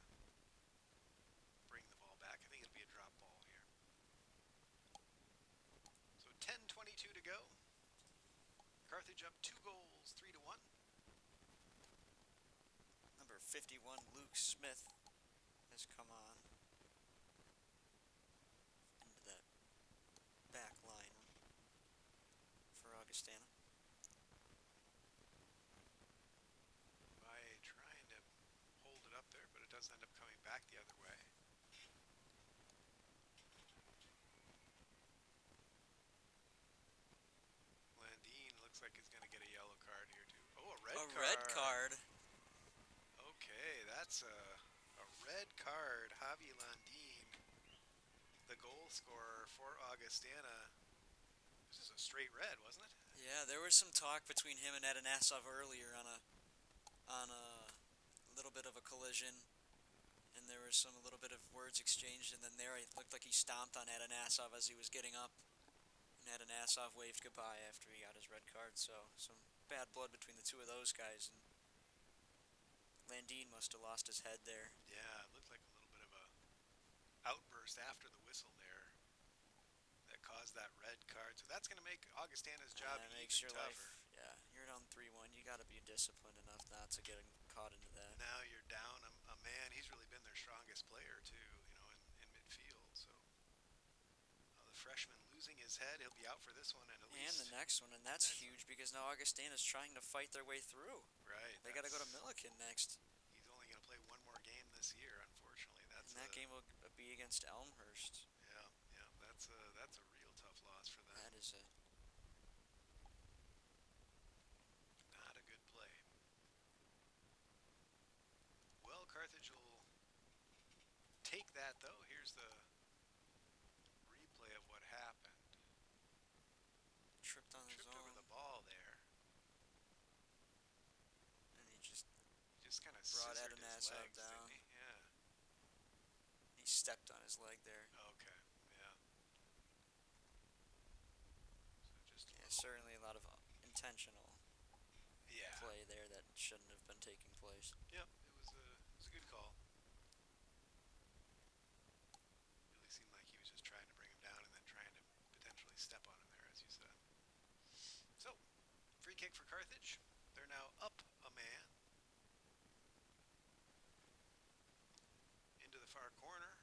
bring the ball back. I think it'll be a drop ball here. So 10:22 to go. Carthage up 2 goals, 3-1. Number 51, Luke Smith, has come on into that back line for Augustana. By trying to hold it up there, but it does end up coming back the other way. Landine looks like he's going to get a yellow card here too. Oh, a red card. Red card. Okay, that's a red card. Javi Landine, the goal scorer for Augustana. This is a straight red, wasn't it? Yeah, there was some talk between him and Adanasov earlier on a little bit of a collision, and there was a little bit of words exchanged, and then there it looked like he stomped on Adanasov as he was getting up, and Adanasov waved goodbye after he got his red card. So some bad blood between the two of those guys, and Landine must have lost his head there. Yeah, it looked like a little bit of a outburst after the whistle there that caused that red card. So that's going to make Augustana's job That even makes your tougher. life. Yeah, you're down 3-1. You got to be disciplined enough not to get caught into that. Now you're down a man. He's really been their strongest player too, in midfield. So the freshman losing his head. He'll be out for this one and at least. And the next one, and that's huge because now Augustana's trying to fight their way through. Right. They got to go to Milliken next. He's only going to play one more game this year, unfortunately. And that game will be against Elmhurst. Yeah. That's a real tough loss for them. That is Not a good play. Well, Carthage will take that though. Here's the replay of what happened. tripped on his Tripped own. over the ball there. And he just kind of brought scissored his Adanasov legs, down. didn't he? Yeah. He stepped on his leg there. Okay. Yeah. So just Certainly a lot of intentional yeah. play there that shouldn't have been taking place. Yep. It was a good call. Really seemed like he was just trying to bring him down and then trying to potentially step on him there, as you said. So, free kick for Carthage. They're now up a man. Into the far corner.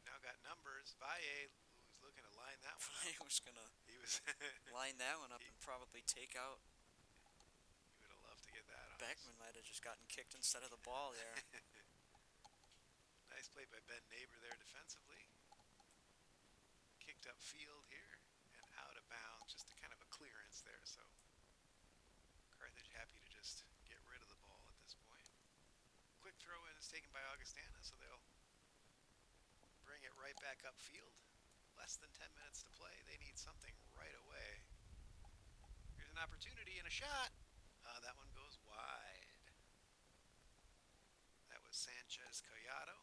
Now got numbers. Valle, who's looking to line that one He up. was going to line that one up and probably take out. He would have loved to get that on. Beckman might have just gotten kicked instead of the ball there. Nice play by Ben Neighbor there defensively. Kicked up field here and out of bounds. Just a kind of a clearance there. So Carthage happy to just get rid of the ball at this point. Quick throw in is taken by Augustana, so they'll bring it right back upfield. Less than 10 minutes to play. They need something right away. Here's an opportunity and a shot. That one goes wide. That was Sanchez Collado.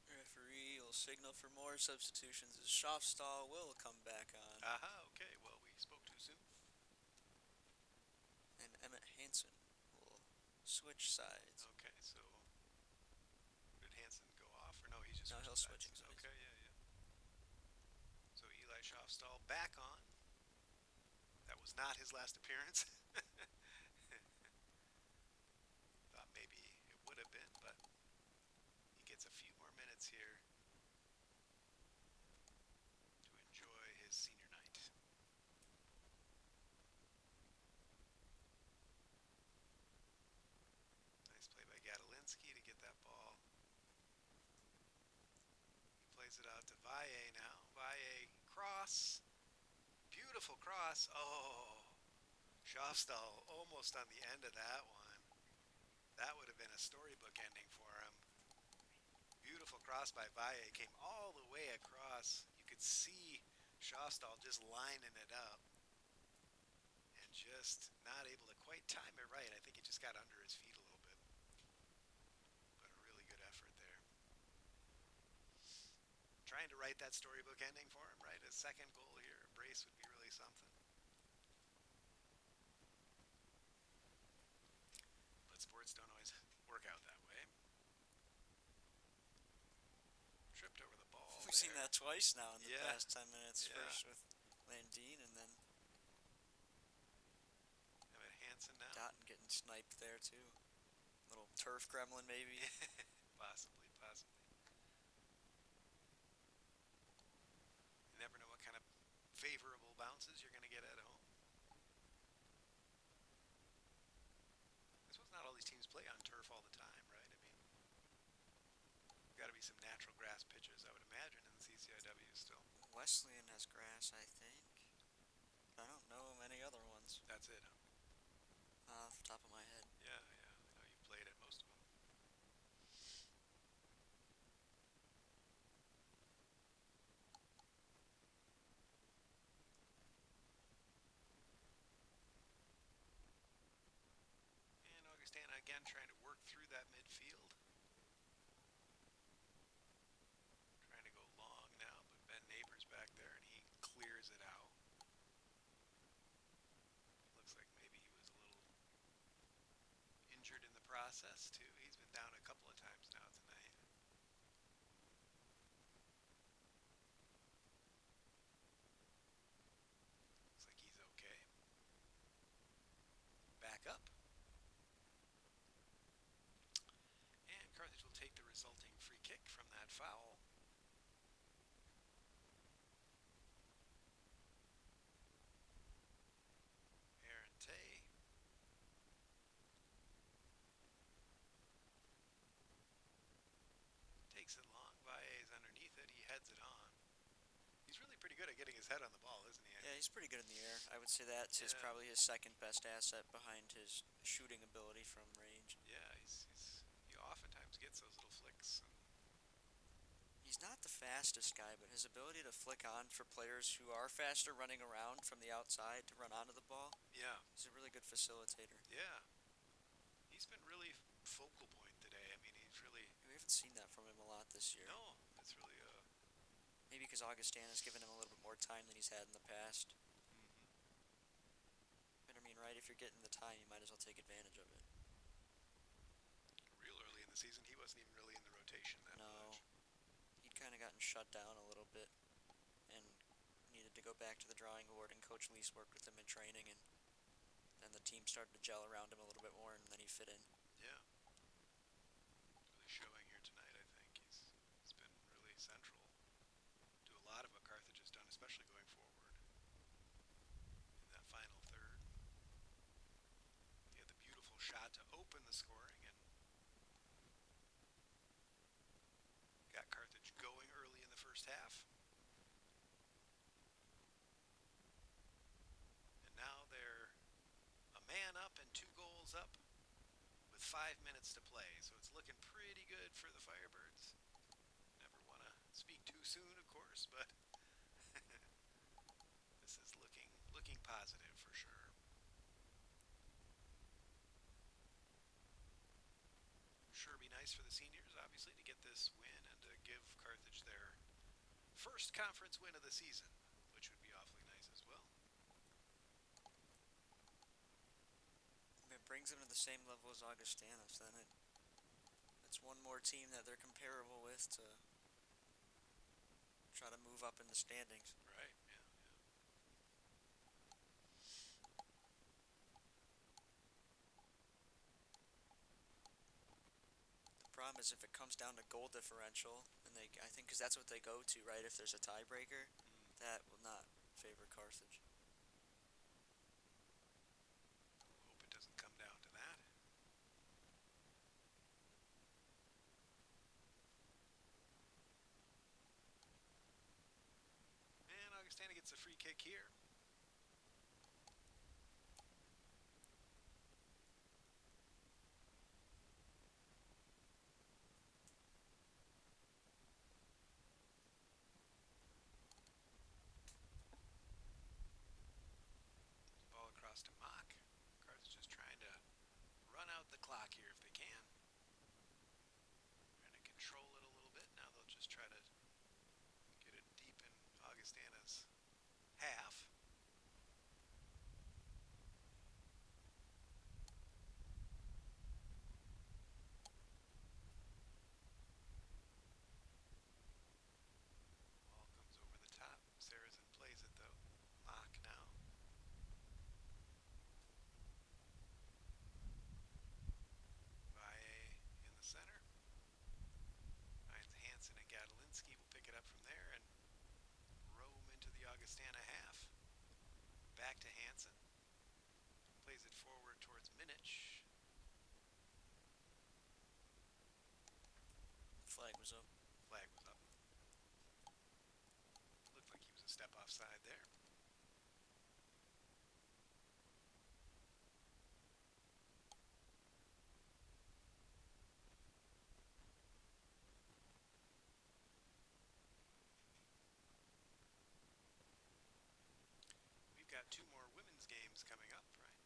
Referee will signal for more substitutions as Schofstall will come back on. Aha, okay. Well, we spoke too soon. And Emmett Hansen will switch sides. Okay, so did Hansen go off? Or no, he's just No, he'll sides. switching sides. Okay, yeah. So Eli Schofstall back on. That was not his last appearance. Thought maybe it would have been, but he gets a few more minutes here to enjoy his senior night. Plays it out to Valle now. Valle cross. Beautiful cross. Oh, Schafstall almost on the end of that one. That would have been a storybook ending for him. Beautiful cross by Valle. Came all the way across. You could see Schafstall just lining it up. And just not able to quite time it right. I think he just got under his feet a little bit. But a really good effort there. Trying to write that storybook ending for him, right? His second goal here, a brace would be really something. But sports don't always work out that way. Tripped over the ball. We've seen that twice now in the Yeah. past 10 minutes. Yeah. First with Landine and then Hansen now. Dotton getting sniped there too. Little turf gremlin maybe. Possibly. You never know what kind of favorable bounces you're going to get at home. I suppose not all these teams play on turf all the time, right? I mean, got to be some natural grass pitches, I would imagine, in the CCIW still. Wesleyan has grass, I think. I don't know many other ones. That's it, huh? Off the top of my head. Yeah. I know you've played at most of them. And Augustana again trying to work through that midfield. Trying to go long now, but Ben Neighbors back there and he clears it out. Looks like maybe he was a little injured in the process too. He's been down a couple of times now tonight. Looks like he's okay. Back up. And Carthage will take the resulting free kick from that foul. Aaron Tay. Takes it long. Valle's underneath it. He heads it on. He's really pretty good at getting his head on the ball, isn't he? Yeah, he's pretty good in the air. I would say that's probably his second best asset behind his shooting ability from range. Yeah, he oftentimes gets those little flicks. He's not the fastest guy, but his ability to flick on for players who are faster running around from the outside to run onto the ball. Yeah. He's a really good facilitator. Yeah. He's been really focal point today. I mean, he's really... We haven't seen that from him a lot this year. No, it's really... Maybe because Augustana's given him a little bit more time than he's had in the past. But I mean, right, if you're getting the time, you might as well take advantage of it. Real early in the season, he wasn't even really in the rotation that much. He'd kind of gotten shut down a little bit and needed to go back to the drawing board, and Coach Lease worked with him in training, and then the team started to gel around him a little bit more, and then he fit in. Yeah. Really showing here tonight, I think. He's been really central to a lot of what Carthage has done, especially going forward in that final third. He had the beautiful shot to open the scoring and got Carthage going early in the first half. And now they're a man up and 2 goals up with 5 minutes to play. So it's looking pretty good for the Firebirds. Never want to speak too soon, of course, but this is looking positive for sure. Sure be nice for the seniors, obviously, to get this win and to give Carthage their first conference win of the season, which would be awfully nice as well. It brings them to the same level as Augustana, so then it's one more team that they're comparable with to try to move up in the standings. Right, yeah. The problem is if it comes down to goal differential, and I think because that's what they go to, right? If there's a tiebreaker, that will not favor Carthage. Hope it doesn't come down to that. gets a free kick here. Ball across to Mock. Carthage just trying to run out the clock here if they can. Trying to control it a little bit. Now they'll just try to get it deep in Augustana's half. Ball comes over the top. Saracen plays it though. Mock now. Valle in the center. Finds Hansen and Gadolinsky will pick it up from there and roam into the Augustana half. Back to Hansen. Plays it forward towards Minich. Flag was up. Flag was up. Looked like he was a step offside there. We've got 2 more women's games coming up, right?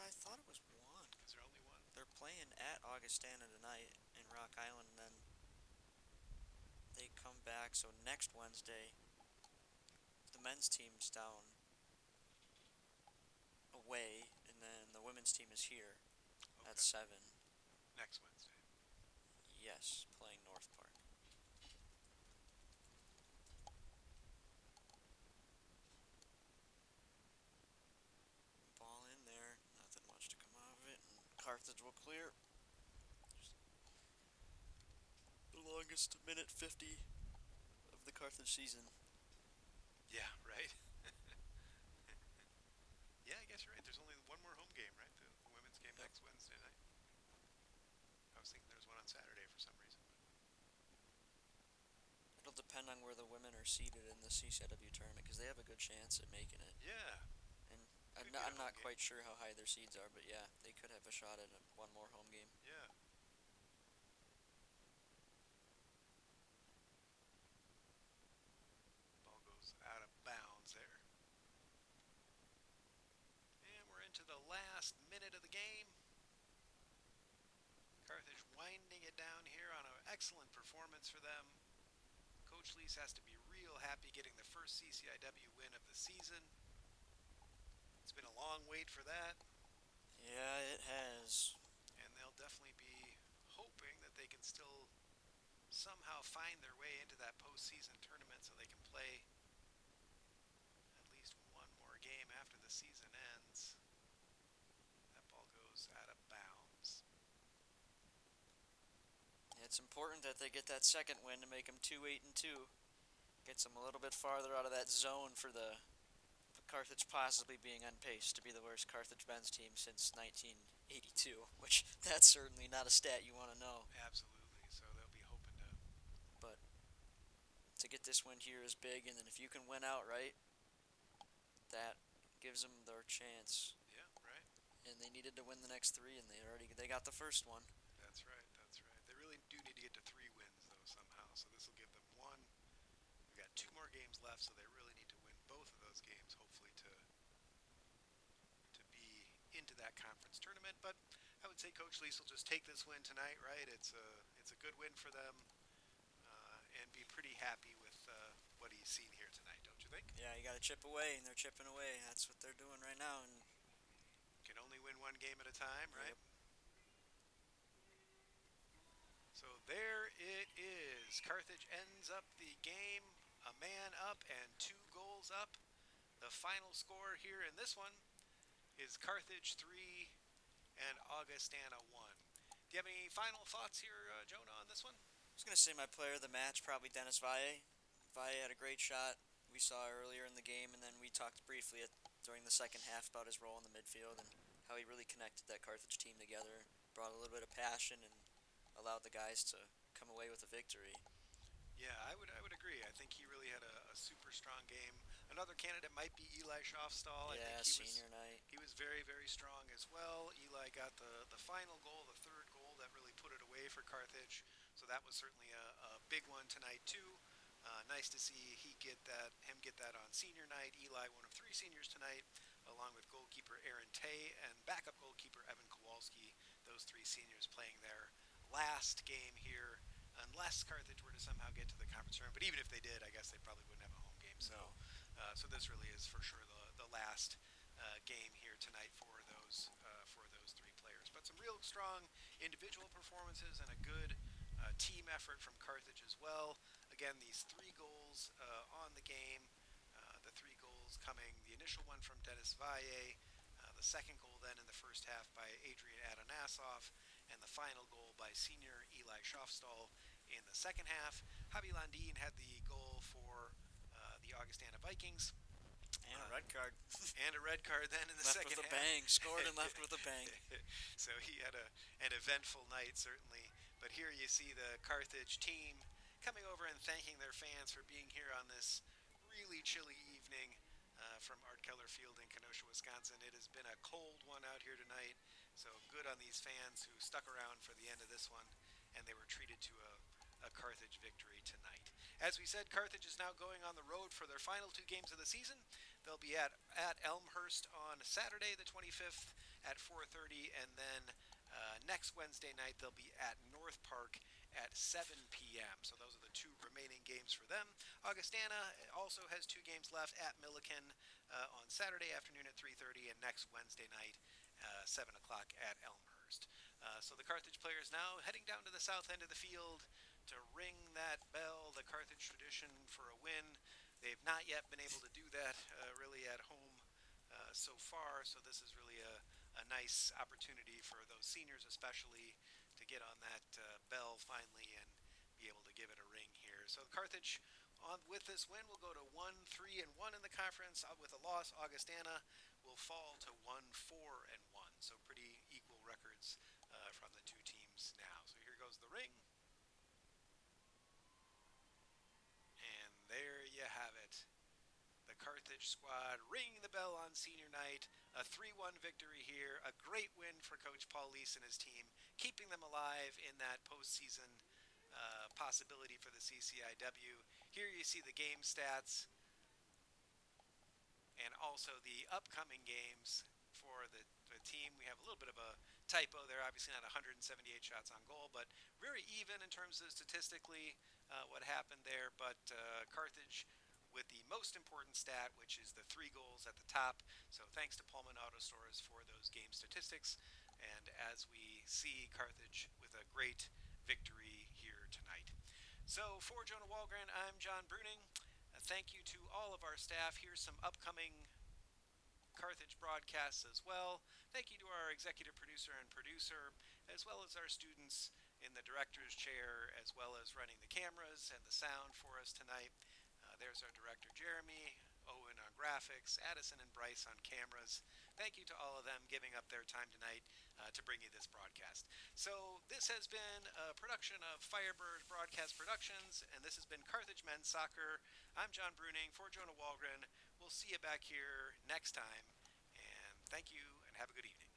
I thought it was one. Is there only one? They're playing at Augustana tonight in Rock Island, and then they come back. So next Wednesday, the men's team's down away, and then the women's team is here at 7. Next Wednesday. Yes, playing North Park. Ball in there, nothing much to come out of it, and Carthage will clear. The longest minute 50 of the Carthage season. Yeah, right? Yeah, I guess you're right. There's only one more home game, right? The women's game next Wednesday night. I was thinking there was one on Saturday for some reason. It'll depend on where the women are seated in the CCW tournament, because they have a good chance at making it. Yeah. And Could get a I'm not home quite sure how high their seeds are, but yeah, they could have a shot at one more home game. Yeah. Ball goes out of bounds there. And we're into the last minute of the game. Carthage winding it down here on an excellent performance for them. Coach Leese has to be real happy getting the first CCIW win of the season. It's been a long wait for that. Yeah, it has. And they'll definitely be hoping that they can still somehow find their way into that postseason tournament so they can play at least one more game after the season ends. That ball goes out of bounds. It's important that they get that second win to make them 2-8-2. Gets them a little bit farther out of that zone for the Carthage possibly being on pace to be the worst Carthage men's team since 1982, which that's certainly not a stat you want to know. Absolutely. So they'll be hoping to. But to get this win here is big, and then if you can win outright, that gives them their chance. Yeah, right. And they needed to win the next 3, and they got the first one. That's right. That's right. They really do need to get to 3 wins though somehow. So this will give them 1. We've got 2 more games left, so they really need to win both of those games, hopefully to be into that conference tournament. But I would say Coach Leese will just take this win tonight, right? It's a good win for them, and be pretty happy with what he's seen here tonight, don't you think? Yeah, you got to chip away, and they're chipping away. That's what they're doing right now. And can only win 1 game at a time, right? Yep. So there it is. Carthage ends up the game a man up and 2 goals up. The final score here in this one is Carthage 3 and Augustana 1. Do you have any final thoughts here, Jonah, on this one? I was going to say my player of the match, probably Dennis Valle. Valle had a great shot we saw earlier in the game, and then we talked briefly during the second half about his role in the midfield and how he really connected that Carthage team together, brought a little bit of passion, and allowed the guys to come away with a victory. Yeah, I would agree. I think he really had a super strong Another candidate might be Eli Schofstall. I Yeah, think senior night. he was very, very strong as well. Eli got the final goal, the third goal that really put it away for Carthage. So that was certainly a big one tonight too. Nice to see him get that on senior night. Eli, one of three seniors tonight, along with goalkeeper Aaron Tay and backup goalkeeper Evan Kowalski. Those three seniors playing their last game here, unless Carthage were to somehow get to the conference tournament. But even if they did, I guess they probably wouldn't have a home game. So, so this really is for sure the last game here tonight for those three players. But some real strong individual performances and a good team effort from Carthage as well. Again, these 3 goals on the game. The 3 goals coming, the initial one from Dennis Valle, the second goal then in the first half by Adrian Adonasoff, and the final goal by senior Eli Schofstall in the second half. Javi Landin had the goal for the Augustana Vikings. And a red card. And a red card then in the left second with a half. bang. Scored and left with a bang. So he had an eventful night, certainly. But here you see the Carthage team coming over and thanking their fans for being here on this really chilly evening from Art Keller Field in Kenosha, Wisconsin. It has been a cold one out here tonight, so good on these fans who stuck around for the end of this one, and they were treated to a Carthage victory tonight. As we said, Carthage is now going on the road for their final 2 games of the season. They'll be at Elmhurst on Saturday the 25th at 4:30, and then next Wednesday night they'll be at North Park at 7 p.m. So those are the 2 remaining games for them. Augustana also has 2 games left at Milliken on Saturday afternoon at 3:30, and next Wednesday night 7 o'clock at Elmhurst. So the Carthage players now heading down to the south end of the field to ring that bell, the Carthage tradition for a win. They've not yet been able to do that really at home so far, so this is really a nice opportunity for those seniors especially to get on that bell finally and be able to give it a ring here. So Carthage, with this win, will go to 1-3-1 in the conference. With a loss, Augustana will fall to 1-4-1. So pretty equal records from the 2 teams now. So here goes the ring. And there you have it. The Carthage squad ringing the bell on senior night. A 3-1 victory here. A great win for Coach Paul Lease and his team, keeping them alive in that postseason possibility for the CCIW. Here you see the game stats and also the upcoming games for the team. We have a little bit of a typo there, obviously not 178 shots on goal, but very even in terms of statistically what happened there. But Carthage with the most important stat, which is the 3 goals at the top. So thanks to Pullman Auto Stores for those game statistics. And as we see Carthage with a great victory here tonight. So for Jonah Wallgren, I'm John Bruning. Thank you to all of our staff. Here's some upcoming Carthage broadcasts as well. Thank you to our executive producer, as well as our students in the director's chair, as well as running the cameras and the sound for us tonight. There's our director, Jeremy, Owen on graphics, Addison and Bryce on cameras. Thank you to all of them giving up their time tonight to bring you this broadcast. So this has been a production of Firebird Broadcast Productions, and this has been Carthage Men's Soccer. I'm John Bruning for Jonah Wallgren. We'll see you back here next time, and thank you, and have a good evening.